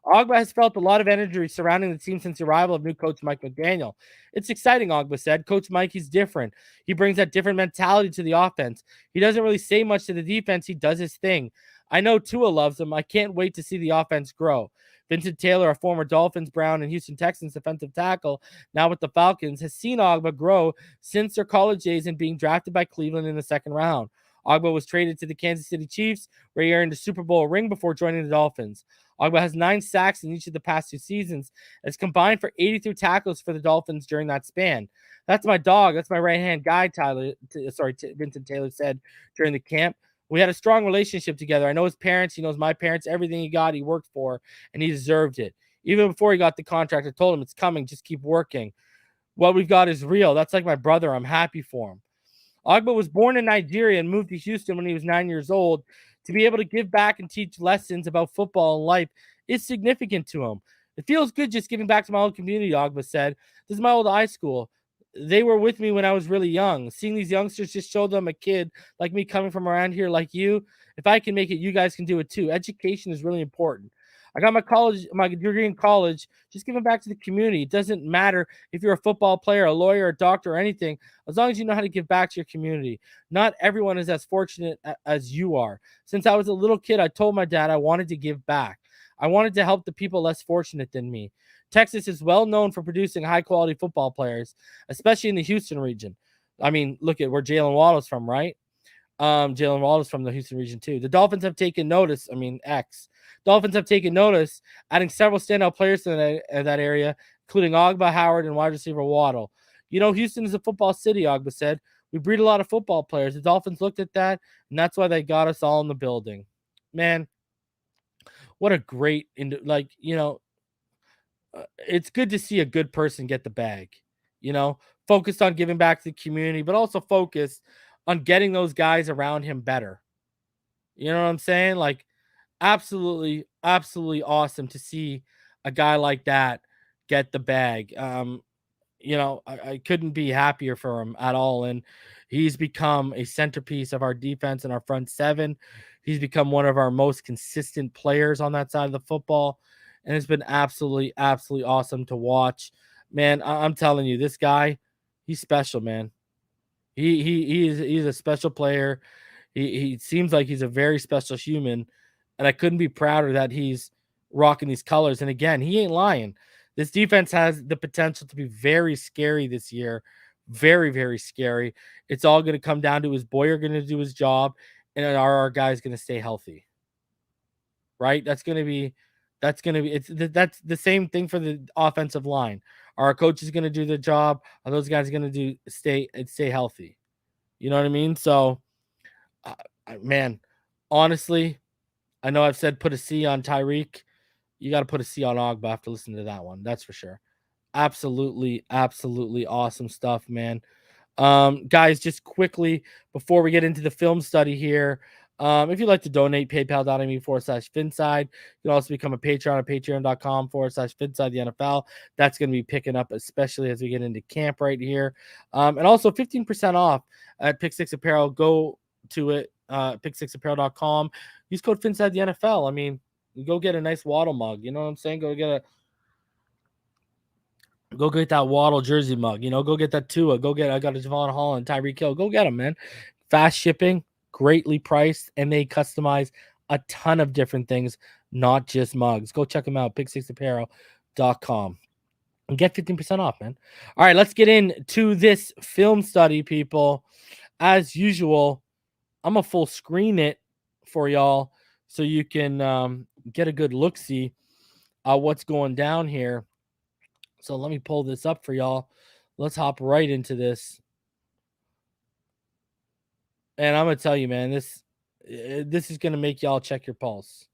Ogbah has felt a lot of energy surrounding the team since the arrival of new coach Mike McDaniel. It's exciting, Ogbah said. Coach Mike, he's different. He brings that different mentality to the offense. He doesn't really say much to the defense. He does his thing. I know Tua loves him. I can't wait to see the offense grow. Vincent Taylor, a former Dolphins, Brown, and Houston Texans defensive tackle, now with the Falcons, has seen Ogbah grow since their college days and being drafted by Cleveland in the second round. Ogbah was traded to the Kansas City Chiefs, where he earned a Super Bowl ring before joining the Dolphins. Ogbah has 9 sacks in each of the past 2 seasons, as combined for 83 tackles for the Dolphins during that span. That's my dog. That's my right-hand guy, Vincent Taylor said during the camp. We had a strong relationship together. I know his parents. He knows my parents. Everything he got, he worked for, and he deserved it. Even before he got the contract, I told him, it's coming. Just keep working. What we've got is real. That's like my brother. I'm happy for him. Ogbah was born in Nigeria and moved to Houston when he was 9 years old. To be able to give back and teach lessons about football and life is significant to him. It feels good just giving back to my old community, Ogbah said. This is my old high school. They were with me when I was really young. Seeing these youngsters just showed them a kid like me coming from around here like you. If I can make it, you guys can do it too. Education is really important. I got my degree in college, just giving back to the community. It doesn't matter if you're a football player, a lawyer, a doctor, or anything, as long as you know how to give back to your community. Not everyone is as fortunate as you are. Since I was a little kid, I told my dad I wanted to give back. I wanted to help the people less fortunate than me. Texas is well known for producing high-quality football players, especially in the Houston region. I mean, look at where Jalen Waddle's from, right? Jalen Waddle's from the Houston region too. The Dolphins have taken notice. Dolphins have taken notice, adding several standout players to that area, including Ogbah, Howard, and wide receiver Waddle. Houston is a football city, Ogbah said. We breed a lot of football players. The Dolphins looked at that, and that's why they got us all in the building. Man, what a great, it's good to see a good person get the bag, focused on giving back to the community, but also focused on getting those guys around him better. You know what I'm saying? Like, absolutely, absolutely awesome to see a guy like that get the bag. I couldn't be happier for him at all. And he's become a centerpiece of our defense and our front seven. He's become one of our most consistent players on that side of the football. And it's been absolutely, absolutely awesome to watch. Man, I'm telling you, this guy, he's special, man. He's a special player. He seems like he's a very special human, and I couldn't be prouder that he's rocking these colors. And again, he ain't lying. This defense has the potential to be very scary this year. Very, very scary. It's all going to come down to, is Boyer going to do his job, and are our guys going to stay healthy? Right? That's the same thing for the offensive line. Are our coaches going to do the job? Are those guys going to stay healthy? You know what I mean? So, man, honestly, I know I've said put a C on Tyreek. You got to put a C on Ogbah after listening to that one. That's for sure. Absolutely, absolutely awesome stuff, man. Guys, just quickly before we get into the film study here, if you'd like to donate, paypal.me/Phinside. You can also become a Patreon at patreon.com/Phinside The NFL. That's going to be picking up, especially as we get into camp right here. And also 15% off at Pick Six Apparel. Go to it, pick6apparel.com. Use code Phinside The NFL. I mean, go get a nice Waddle mug. You know what I'm saying? Go get that Waddle jersey mug. Go get that Tua. I got a Javon Holland, Tyreek Hill. Go get them, man. Fast shipping, greatly priced, and they customize a ton of different things, not just mugs. Go check them out, pick6apparel.com. And get 15% off, man. All right, let's get into this film study, people. As usual, I'm going to full screen it for y'all so you can get a good look-see what's going down here. So let me pull this up for y'all. Let's hop right into this. And I'm going to tell you, man, this is going to make y'all check your pulse.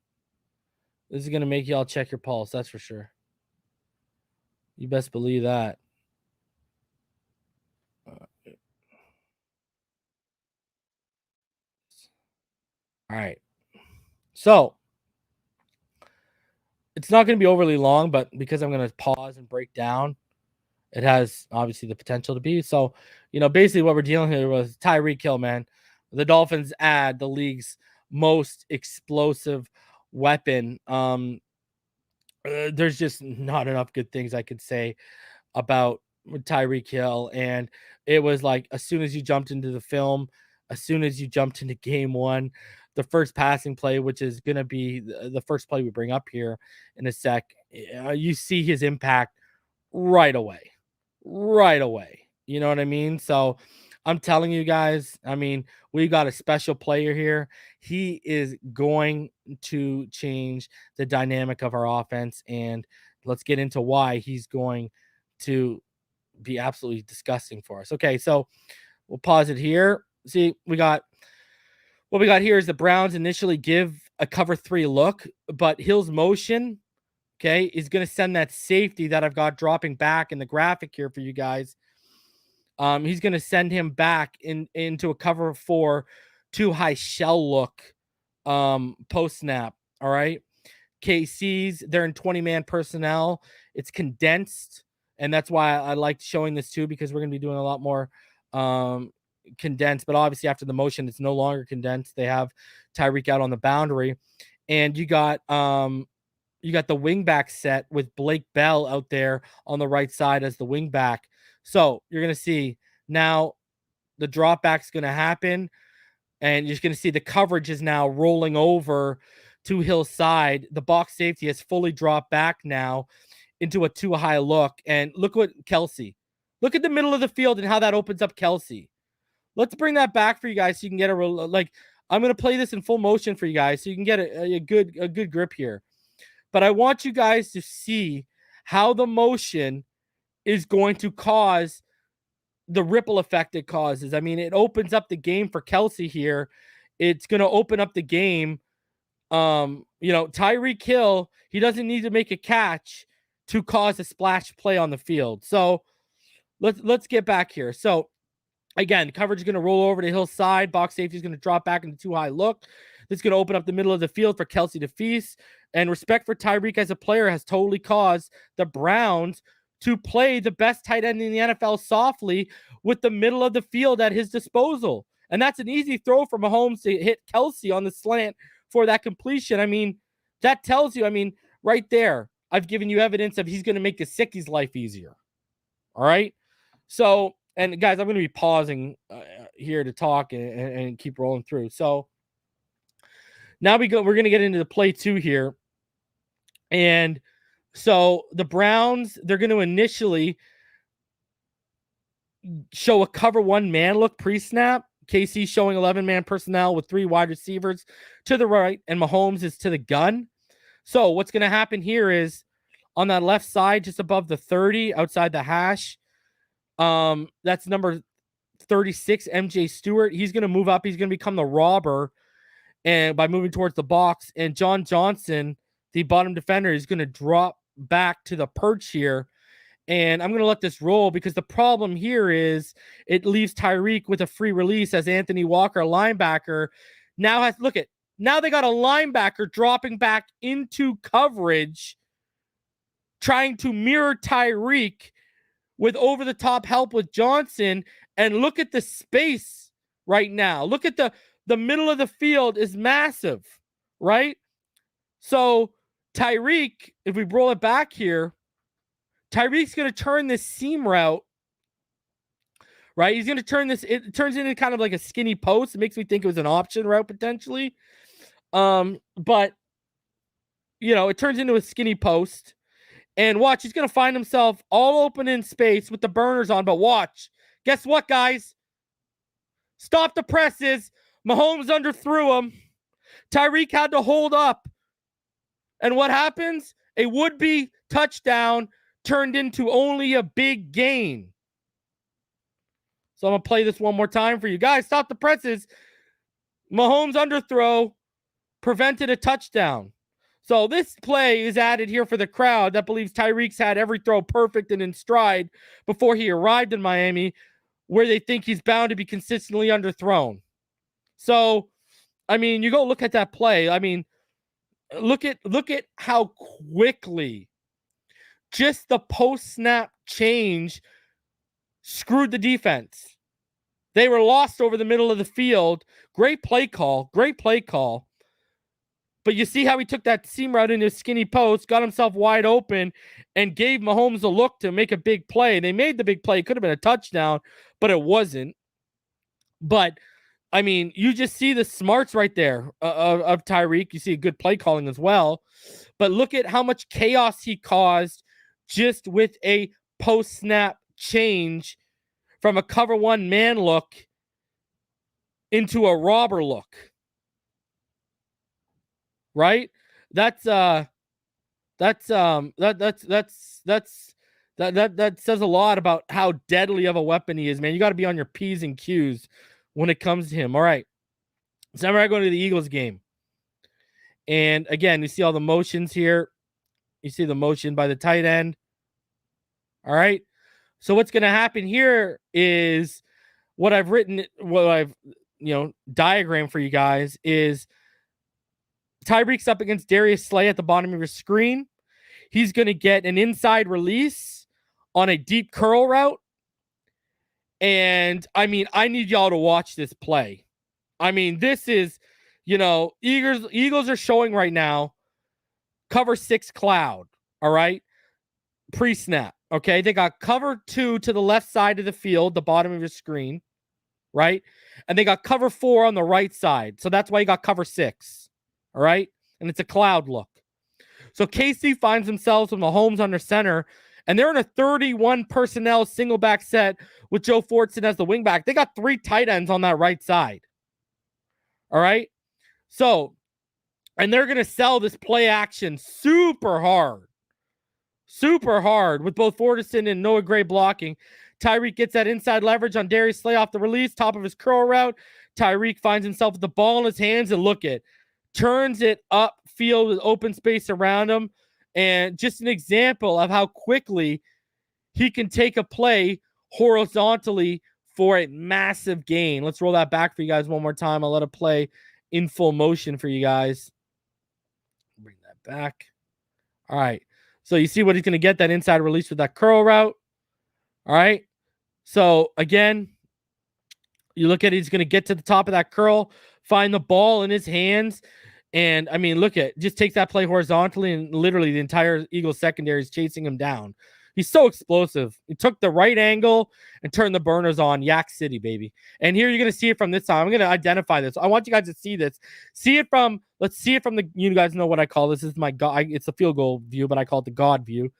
This is going to make y'all check your pulse. That's for sure. You best believe that. All right. So it's not going to be overly long, but because I'm going to pause and break down, it has obviously the potential to be. So, basically what we're dealing here with Tyreek Hill, man. The Dolphins add the league's most explosive weapon. There's just not enough good things I could say about Tyreek Hill. And it was like, as soon as you jumped into the film, as soon as you jumped into game one, the first passing play, which is going to be the first play we bring up here in a sec, you see his impact right away. Right away. You know what I mean? So I'm telling you guys, we got a special player here. He is going to change the dynamic of our offense. And let's get into why he's going to be absolutely disgusting for us. Okay, so we'll pause it here. See, what we got here is the Browns initially give a cover 3 look, but Hill's motion, okay, is going to send that safety that I've got dropping back in the graphic here for you guys. He's going to send him back into a cover 4 too high shell look post snap. All right. KC's, they're in 20-man personnel. It's condensed, and that's why I like showing this too, because we're going to be doing a lot more condensed. But obviously after the motion, it's no longer condensed. They have Tyreek out on the boundary, and you got the wingback set with Blake Bell out there on the right side as the wingback. So you're going to see now the drop back's going to happen, and you're going to see the coverage is now rolling over to Hill's side. The box safety has fully dropped back now into a too high look. And look what Kelsey. Look at the middle of the field and how that opens up Kelsey. Let's bring that back for you guys so you can get I'm going to play this in full motion for you guys so you can get a good grip here. But I want you guys to see how the motion is going to cause the ripple effect it causes. It opens up the game for Kelsey here. It's going to open up the game. Tyreek Hill, he doesn't need to make a catch to cause a splash play on the field. So let's get back here. So again, coverage is going to roll over to Hill's side. Box safety is going to drop back into too high look. This is going to open up the middle of the field for Kelsey to feast. And respect for Tyreek as a player has totally caused the Browns to play the best tight end in the NFL softly with the middle of the field at his disposal. And that's an easy throw for Mahomes to hit Kelsey on the slant for that completion. That tells you, right there, I've given you evidence of he's going to make the Sicky's life easier. All right. So, and guys, I'm going to be pausing here to talk and keep rolling through. So now we're going to get into the play 2 here. And so the Browns, they're going to initially show a cover 1 man look pre-snap. KC showing 11-man personnel with 3 wide receivers to the right, and Mahomes is to the gun. So what's going to happen here is on that left side, just above the 30, outside the hash, that's number 36, MJ Stewart. He's going to move up. He's going to become the robber, and by moving towards the box. And John Johnson, the bottom defender, is going to drop back to the perch here. And I'm going to let this roll because the problem here is it leaves Tyreek with a free release as Anthony Walker, linebacker, now they got a linebacker dropping back into coverage, trying to mirror Tyreek with over-the-top help with Johnson. And look at the space right now. Look at the middle of the field is massive, right? So Tyreek, if we roll it back here, Tyreek's going to turn this seam route, right? He's going to turn this, it turns into kind of like a skinny post. It makes me think it was an option route potentially. But, it turns into a skinny post. And watch, he's going to find himself all open in space with the burners on. But watch, guess what, guys? Stop the presses. Mahomes underthrew him. Tyreek had to hold up. And what happens? A would-be touchdown turned into only a big gain. So I'm going to play this one more time for you guys. Stop the presses. Mahomes underthrow prevented a touchdown. So this play is added here for the crowd that believes Tyreek's had every throw perfect and in stride before he arrived in Miami, where they think he's bound to be consistently underthrown. So I mean, you go look at that play. I mean, look at how quickly just the post-snap change screwed the defense. They were lost over the middle of the field. Great play call. But you see how he took that seam route into a skinny post, got himself wide open, and gave Mahomes a look to make a big play. They made the big play. It could have been a touchdown, but it wasn't. But, I mean, you just see the smarts right there of Tyreek. You see a good play calling as well. But look at how much chaos he caused just with a post-snap change from a cover one man look into a robber look. Right? That says a lot about how deadly of a weapon he is, man. You got to be on your P's and Q's when it comes to him. All right. So now we're going to the Eagles game. And again, you see all the motions here. You see the motion by the tight end. All right. So what's going to happen here is what I've diagrammed for you guys is Tyreek's up against Darius Slay at the bottom of your screen. He's going to get an inside release on a deep curl route. And, I mean, I need y'all to watch this play. I mean, this is, Eagles are showing right now cover 6 cloud, all right? Pre-snap, okay? They got cover 2 to the left side of the field, the bottom of your screen, right? And they got cover 4 on the right side. So that's why you got cover 6. All right. And it's a cloud look. So KC finds themselves with Mahomes under center, and they're in a 31 personnel single back set with Joe Fortson as the wingback. They got 3 tight ends on that right side. All right. So, and they're going to sell this play action super hard with both Fortson and Noah Gray blocking. Tyreek gets that inside leverage on Darius Slay off the release, top of his curl route. Tyreek finds himself with the ball in his hands, and look at turns it up field with open space around him. And just an example of how quickly he can take a play horizontally for a massive gain. Let's roll that back for you guys one more time. I'll let it play in full motion for you guys. Bring that back. All right. So you see what he's going to get, that inside release with that curl route. All right. So again, you look at it, he's going to get to the top of that curl, find the ball in his hands. And, I mean, look at, just takes that play horizontally, and literally the entire Eagles secondary is chasing him down. He's so explosive. He took the right angle and turned the burners on. Yak City, baby. And here you're going to see it from this side. I'm going to identify this. I want you guys to see this. Let's see it from you guys know what I call this. This is my God. It's a field goal view, but I call it the God view.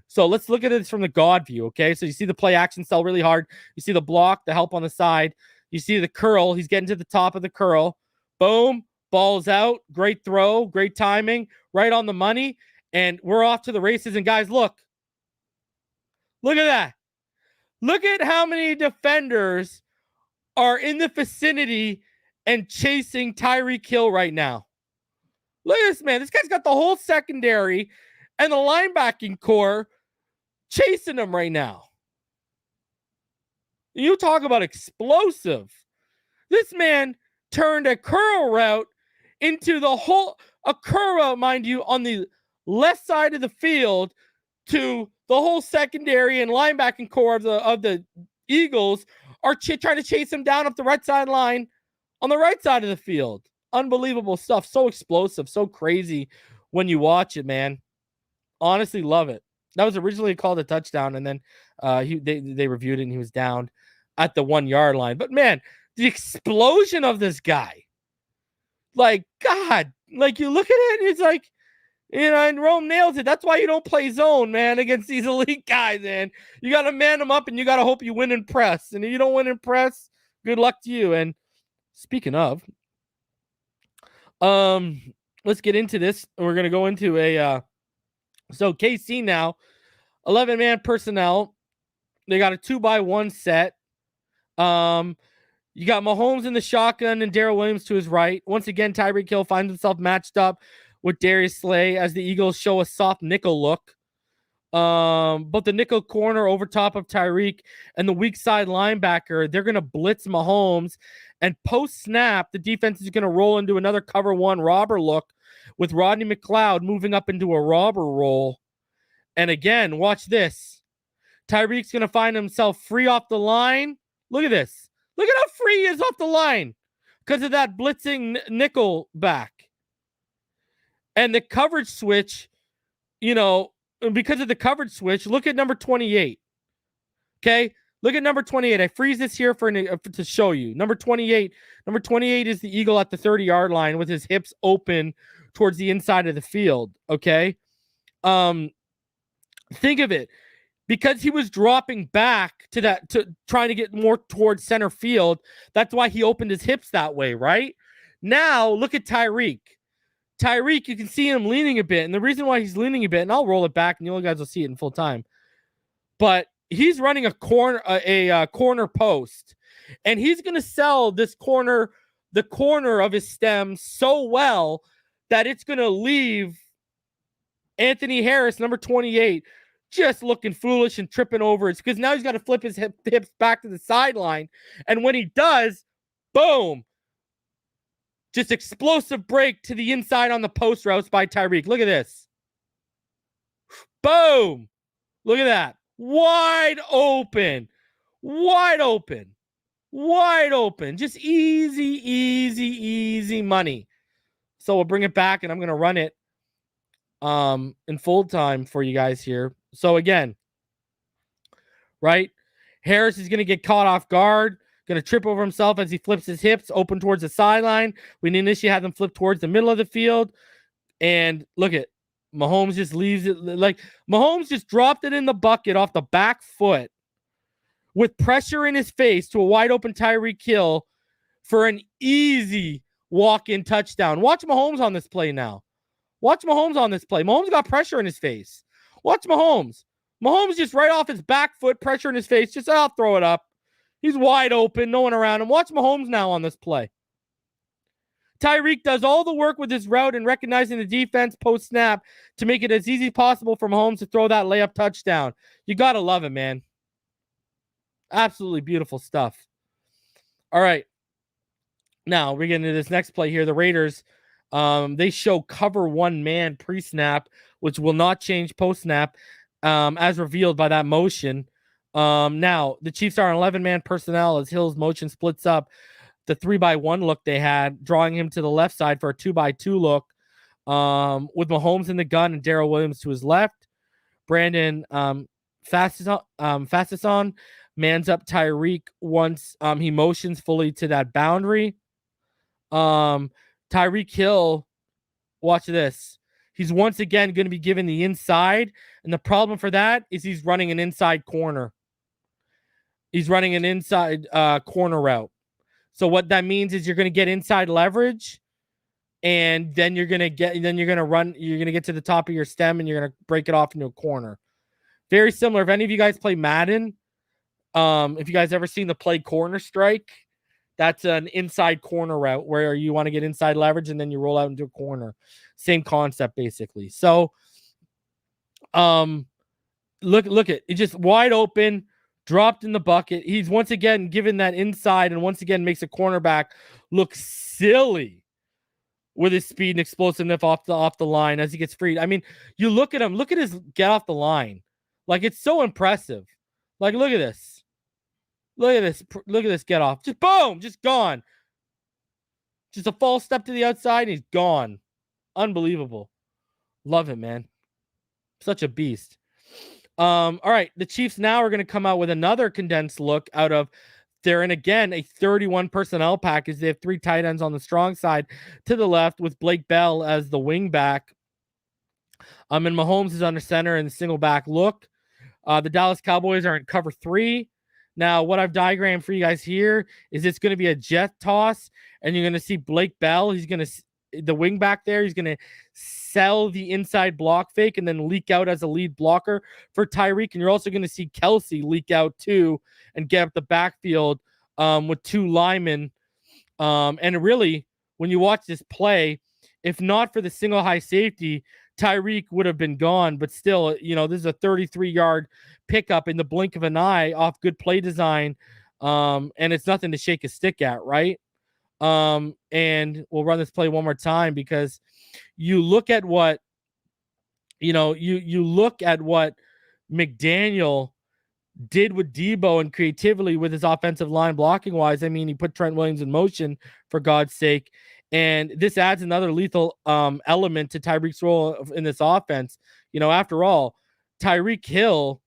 So let's look at this from the God view, okay? So you see the play action sell really hard. You see the block, the help on the side. You see the curl. He's getting to the top of the curl. Boom. Ball's out. Great throw. Great timing. Right on the money. And we're off to the races. And guys, look. Look at that. Look at how many defenders are in the vicinity and chasing Tyreek Hill right now. Look at this, man. This guy's got the whole secondary and the linebacking core chasing him right now. You talk about explosive. This man turned a curl route into a curl route, mind you, on the left side of the field to the whole secondary and linebacking core of the Eagles are trying to chase him down up the right sideline on the right side of the field. Unbelievable stuff. So explosive, so crazy when you watch it, man. Honestly, love it. That was originally called a touchdown, and then they reviewed it, and he was down at the 1 yard line. But man, the explosion of this guy, like, God, like, you look at it, and it's like, and Rome nails it. That's why you don't play zone, man, against these elite guys, man. You got to man them up, and you got to hope you win in press. And if you don't win in press, good luck to you. And speaking of, let's get into this. We're going to go into so KC now, 11-man personnel. They got a 2-by-1 set. You got Mahomes in the shotgun and Darrell Williams to his right. Once again, Tyreek Hill finds himself matched up with Darius Slay as the Eagles show a soft nickel look. Both the nickel corner over top of Tyreek and the weak side linebacker, they're going to blitz Mahomes. And post snap, the defense is going to roll into another cover one robber look with Rodney McLeod moving up into a robber role. And again, watch this. Tyreek's going to find himself free off the line. Look at this. Look at how free he is off the line because of that blitzing nickel back. And the coverage switch, because of the coverage switch, look at number 28. Okay? Look at number 28. I freeze this here to show you. Number 28. Number 28 is the Eagle at the 30-yard line with his hips open towards the inside of the field. Okay? Think of it. Because he was dropping back to trying to get more towards center field, that's why he opened his hips that way, right? Now, look at Tyreek. Tyreek, you can see him leaning a bit. And the reason why he's leaning a bit, and I'll roll it back and you guys will see it in full time. But he's running a corner post. And he's going to sell the corner of his stem so well that it's going to leave Anthony Harris, number 28, just looking foolish and tripping over it because now he's got to flip his hips back to the sideline. And when he does, boom, just explosive break to the inside on the post routes by Tyreek. Look at this. Boom. Look at that. Wide open. Wide open. Wide open. Just easy money. So we'll bring it back and I'm going to run it in full time for you guys here. So again, right? Harris is going to get caught off guard, going to trip over himself as he flips his hips open towards the sideline. We initially had them flip towards the middle of the field. And look at Mahomes just leaves it like Mahomes just dropped it in the bucket off the back foot with pressure in his face to a wide open Tyreek Hill for an easy walk-in touchdown. Watch Mahomes on this play now. Watch Mahomes on this play. Mahomes got pressure in his face. Watch Mahomes. Mahomes just right off his back foot, pressure in his face. Just, I'll throw it up. He's wide open, no one around him. Watch Mahomes now on this play. Tyreek does all the work with his route and recognizing the defense post-snap to make it as easy as possible for Mahomes to throw that layup touchdown. You got to love it, man. Absolutely beautiful stuff. All right. Now, we're getting into this next play here. The Raiders, they show cover one man pre-snap, which will not change post-snap as revealed by that motion. Now, the Chiefs are an 11-man personnel as Hill's motion splits up the 3-by-1 look they had, drawing him to the left side for a 2-by-2 look with Mahomes in the gun and Darrell Williams to his left. Brandon Fasison mans up Tyreek once he motions fully to that boundary. Tyreek Hill, watch this. He's once again going to be given the inside. And the problem for that is he's running an inside corner. He's running an inside corner route. So what that means is you're going to get inside leverage. And then you're going to get to the top of your stem and you're going to break it off into a corner. Very similar. If any of you guys play Madden, if you guys ever seen the play corner strike, that's an inside corner route where you want to get inside leverage and then you roll out into a corner. Same concept, basically. So, look at it, just wide open, dropped in the bucket. He's once again given that inside and once again makes a cornerback look silly with his speed and explosiveness off the line as he gets freed. I mean, you look at him, look at his get off the line. Like, it's so impressive. Like, look at this. Look at this. Look at this get off. Just boom, just gone. Just a false step to the outside and he's gone. Unbelievable. Love it, man. Such a beast. All right. The Chiefs now are going to come out with another condensed look out of they're in again a 31 personnel package. They have 3 tight ends on the strong side to the left with Blake Bell as the wing back. And Mahomes is under center in the single back look. The Dallas Cowboys are in cover 3. Now, what I've diagrammed for you guys here is it's going to be a jet toss, and you're going to see Blake Bell. He's going to, the wing back there, he's going to sell the inside block fake and then leak out as a lead blocker for Tyreek. And you're also going to see Kelsey leak out too and get up the backfield with 2 linemen. And really, when you watch this play, if not for the single high safety, Tyreek would have been gone, but still, this is a 33-yard pickup in the blink of an eye off good play design. And it's nothing to shake a stick at, right? And we'll run this play one more time, because you look at what, you look at what McDaniel did with Debo and creatively with his offensive line blocking wise. I mean, he put Trent Williams in motion, for God's sake. And this adds another lethal element to Tyreek's role in this offense. After all, Tyreek Hill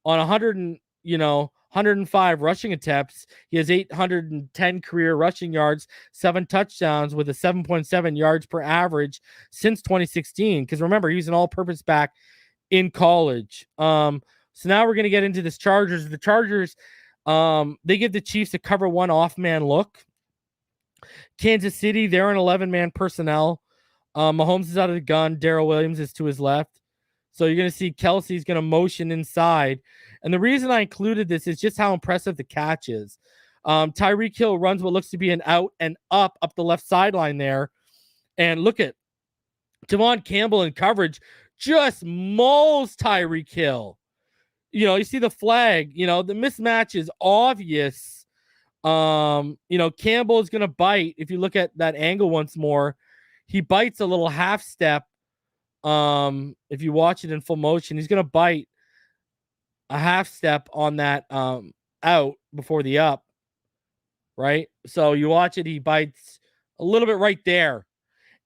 on 105 rushing attempts, he has 810 career rushing yards, 7 touchdowns with a 7.7 yards per average since 2016. Because remember, he was an all-purpose back in college. So now we're going to get into this Chargers. The Chargers, they give the Chiefs a cover 1 off-man look. Kansas City, they're an 11-man personnel. Mahomes is out of the gun. Darrell Williams is to his left. So you're going to see Kelsey's going to motion inside. And the reason I included this is just how impressive the catch is. Tyreek Hill runs what looks to be an out and up the left sideline there. And look at Devon Campbell in coverage, just mauls Tyreek Hill. You see the flag, the mismatch is obvious. Campbell is going to bite. If you look at that angle once more, he bites a little half step. If you watch it in full motion, he's going to bite a half step on that out before the up, right? So you watch it, he bites a little bit right there.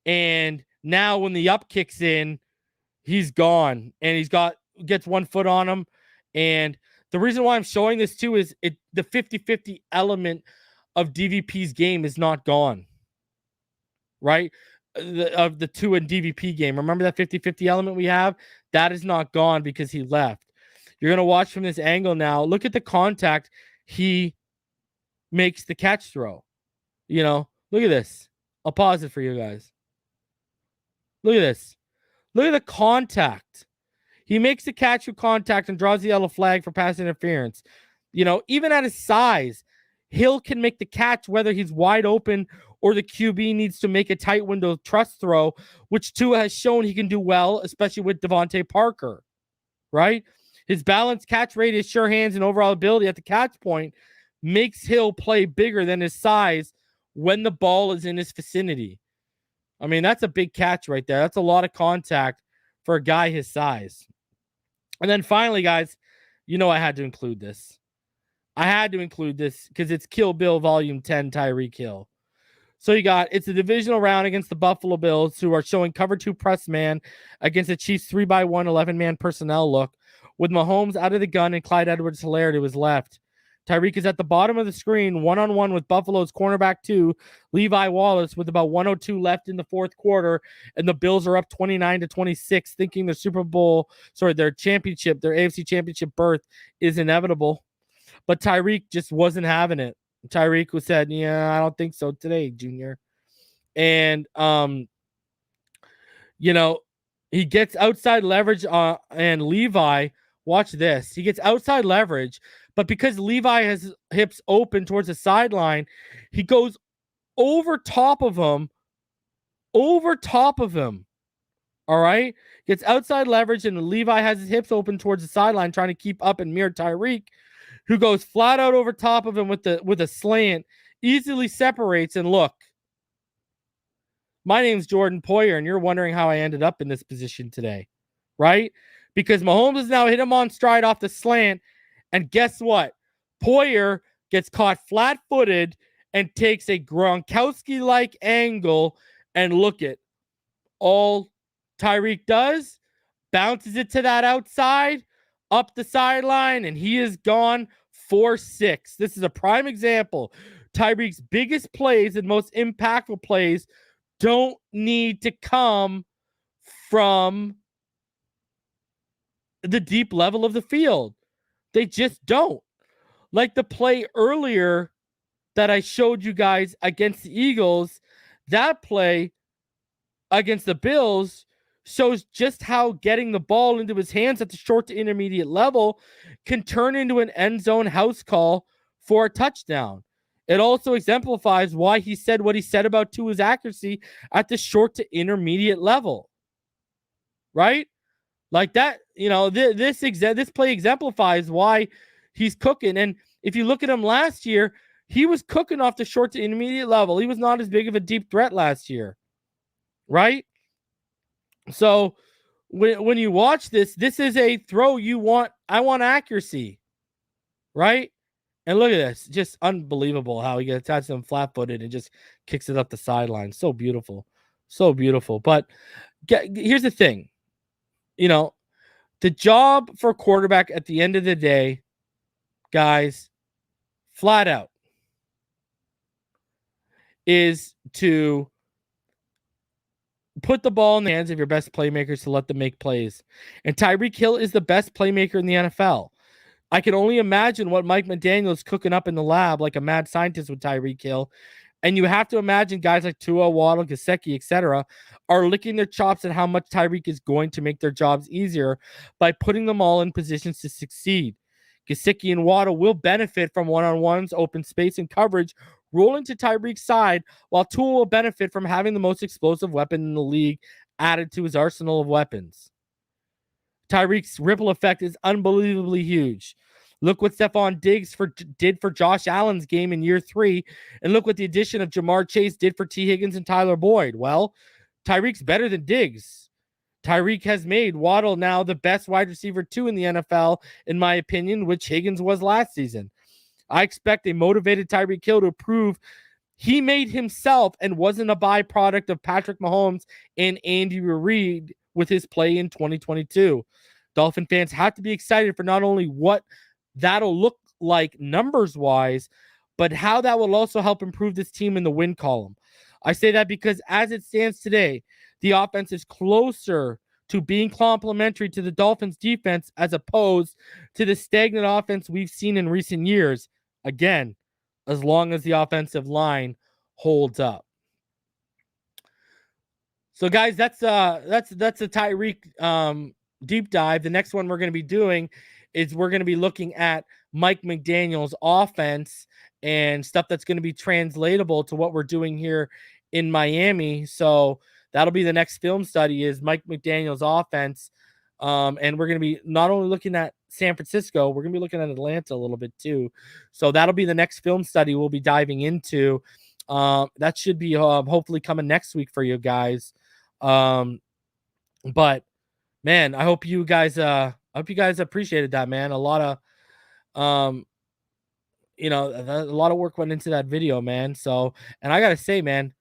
And now when the up kicks in, he's gone, and gets 1 foot on him. And the reason why I'm showing this too is the 50-50 element of DVP's game is not gone, right? Of the 2 in DVP game. Remember that 50-50 element we have? That is not gone because he left. You're going to watch from this angle now. Look at the contact. He makes the catch throw. Look at this. I'll pause it for you guys. Look at this. Look at the contact. He makes the catch with contact and draws the yellow flag for pass interference. Even at his size, Hill can make the catch whether he's wide open or the QB needs to make a tight window trust throw, which Tua has shown he can do well, especially with Devontae Parker, right? His balanced catch radius, sure hands, and overall ability at the catch point makes Hill play bigger than his size when the ball is in his vicinity. I mean, that's a big catch right there. That's a lot of contact for a guy his size. And then finally, guys, I had to include this. I had to include this because it's Kill Bill Volume 10, Tyreek Hill. So it's a divisional round against the Buffalo Bills, who are showing cover 2 press man against the Chiefs 3x1 11-man personnel look, with Mahomes out of the gun and Clyde Edwards-Helaire to his left. Tyreek is at the bottom of the screen, one-on-one with Buffalo's cornerback 2, Levi Wallace, with about 1:02 left in the fourth quarter, and the Bills are up 29-26, thinking their their AFC championship berth is inevitable. But Tyreek just wasn't having it. Tyreek said, "Yeah, I don't think so today, Junior." And he gets outside leverage and Levi. Watch this. He gets outside leverage, but because Levi has his hips open towards the sideline, he goes over top of him. All right? Gets outside leverage, and Levi has his hips open towards the sideline, trying to keep up and mirror Tyreek, who goes flat out over top of him with a slant, easily separates. And look, my name's Jordan Poyer, and you're wondering how I ended up in this position today, right? Because Mahomes has now hit him on stride off the slant, and guess what? Poyer gets caught flat-footed and takes a Gronkowski-like angle, and look at all Tyreek does, bounces it to that outside, up the sideline, and he is gone for 6. This is a prime example. Tyreek's biggest plays and most impactful plays don't need to come from the deep level of the field. They just don't. Like the play earlier that I showed you guys against the Eagles, that play against the Bills shows just how getting the ball into his hands at the short to intermediate level can turn into an end zone house call for a touchdown. It also exemplifies why he said what he said about Tua's accuracy at the short to intermediate level. right? Like that, this play exemplifies why he's cooking. And if you look at him last year, he was cooking off the short to intermediate level. He was not as big of a deep threat last year, right? So when you watch this is a throw I want accuracy, right? And look at this, just unbelievable how he gets attached to him flat-footed and just kicks it up the sideline. So beautiful, so beautiful. But here's the thing, the job for quarterback at the end of the day, guys, flat out, is to put the ball in the hands of your best playmakers to let them make plays. And Tyreek Hill is the best playmaker in the NFL. I can only imagine what Mike McDaniel is cooking up in the lab like a mad scientist with Tyreek Hill. And you have to imagine guys like Tua, Waddle, Gesicki, etc., are licking their chops at how much Tyreek is going to make their jobs easier by putting them all in positions to succeed. Gesicki and Waddle will benefit from one-on-ones, open space, and coverage rolling to Tyreek's side, while Tua will benefit from having the most explosive weapon in the league added to his arsenal of weapons. Tyreek's ripple effect is unbelievably huge. Look what Stephon Diggs did for Josh Allen's game in year 3, and look what the addition of Jamar Chase did for T. Higgins and Tyler Boyd. Well, Tyreek's better than Diggs. Tyreek has made Waddle now the best wide receiver 2 in the NFL, in my opinion, which Higgins was last season. I expect a motivated Tyreek Hill to prove he made himself and wasn't a byproduct of Patrick Mahomes and Andy Reid with his play in 2022. Dolphin fans have to be excited for not only what that'll look like numbers-wise, but how that will also help improve this team in the win column. I say that because as it stands today, the offense is closer to being complementary to the Dolphins' defense as opposed to the stagnant offense we've seen in recent years. Again, as long as the offensive line holds up. So, guys, that's a Tyreek deep dive. The next one we're going to be doing is we're going to be looking at Mike McDaniel's offense and stuff that's going to be translatable to what we're doing here in Miami. So that'll be the next film study, is Mike McDaniel's offense. And we're going to be not only looking at San Francisco, we're going to be looking at Atlanta a little bit too. So that'll be the next film study we'll be diving into. That should be hopefully coming next week for you guys. But man, I hope you guys appreciated that, man. A lot of a lot of work went into that video, man. So, and I gotta say, man,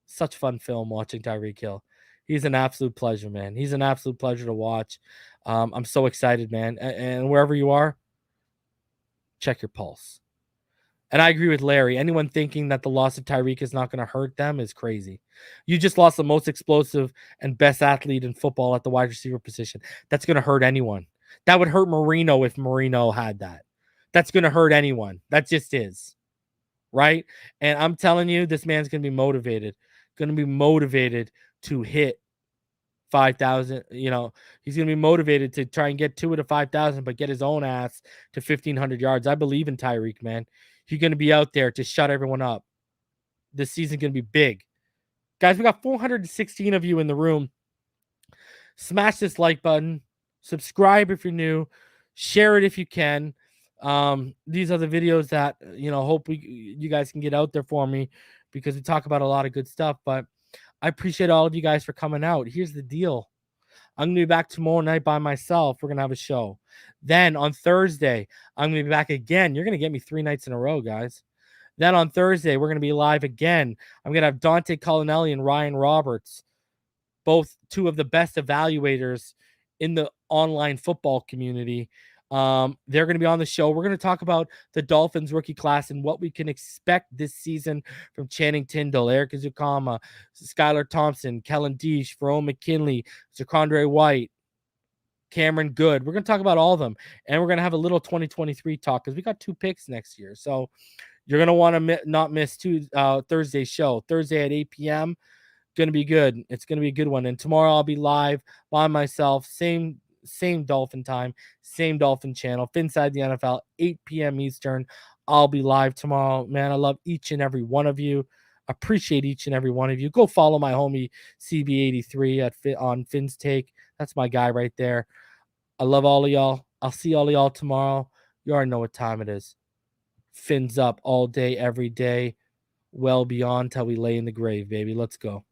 such fun film watching Tyreek Hill. He's an absolute pleasure, man. He's an absolute pleasure to watch. I'm so excited, man. And wherever you are, check your pulse. And I agree with Larry. Anyone thinking that the loss of Tyreek is not going to hurt them is crazy. You just lost the most explosive and best athlete in football at the wide receiver position. That's going to hurt anyone. That would hurt Marino if Marino had that. That's going to hurt anyone. That just is. Right? And I'm telling you, this man's going to be motivated. Going to be motivated to hit 5,000. He's going to be motivated to try and get 2 to 5,000, but get his own ass to 1,500 yards. I believe in Tyreek, man. He's going to be out there to shut everyone up. This season's going to be big. Guys, we got 416 of you in the room. Smash this like button. Subscribe if you're new. Share it if you can. These are the videos that, hope you guys can get out there for me, because we talk about a lot of good stuff. But I appreciate all of you guys for coming out. Here's the deal. I'm going to be back tomorrow night by myself. We're going to have a show. Then on Thursday, I'm going to be back again. You're going to get me 3 nights in a row, guys. Then on Thursday, we're going to be live again. I'm going to have Dante Colonelli and Ryan Roberts, both 2 of the best evaluators in the online football community. They're going to be on the show. We're going to talk about the Dolphins rookie class and what we can expect this season from Channing Tindall, Eric Zukama, Skylar Thompson, Kellen Deesh, Ferrone McKinley, Zacondre White, Cameron Good. We're going to talk about all of them, and we're going to have a little 2023 talk because we got 2 picks next year. So you're going to want to not miss Thursday's show. Thursday at 8 p.m. Going to be good. It's going to be a good one. And tomorrow I'll be live by myself. Same Dolphin time, same Dolphin channel, Phinside The NFL, 8 p.m. Eastern. I'll be live tomorrow. Man, I love each and every one of you. Appreciate each and every one of you. Go follow my homie CB83 on Finn's Take. That's my guy right there. I love all of y'all. I'll see all of y'all tomorrow. You already know what time it is. Fins up all day, every day, well beyond till we lay in the grave, baby. Let's go.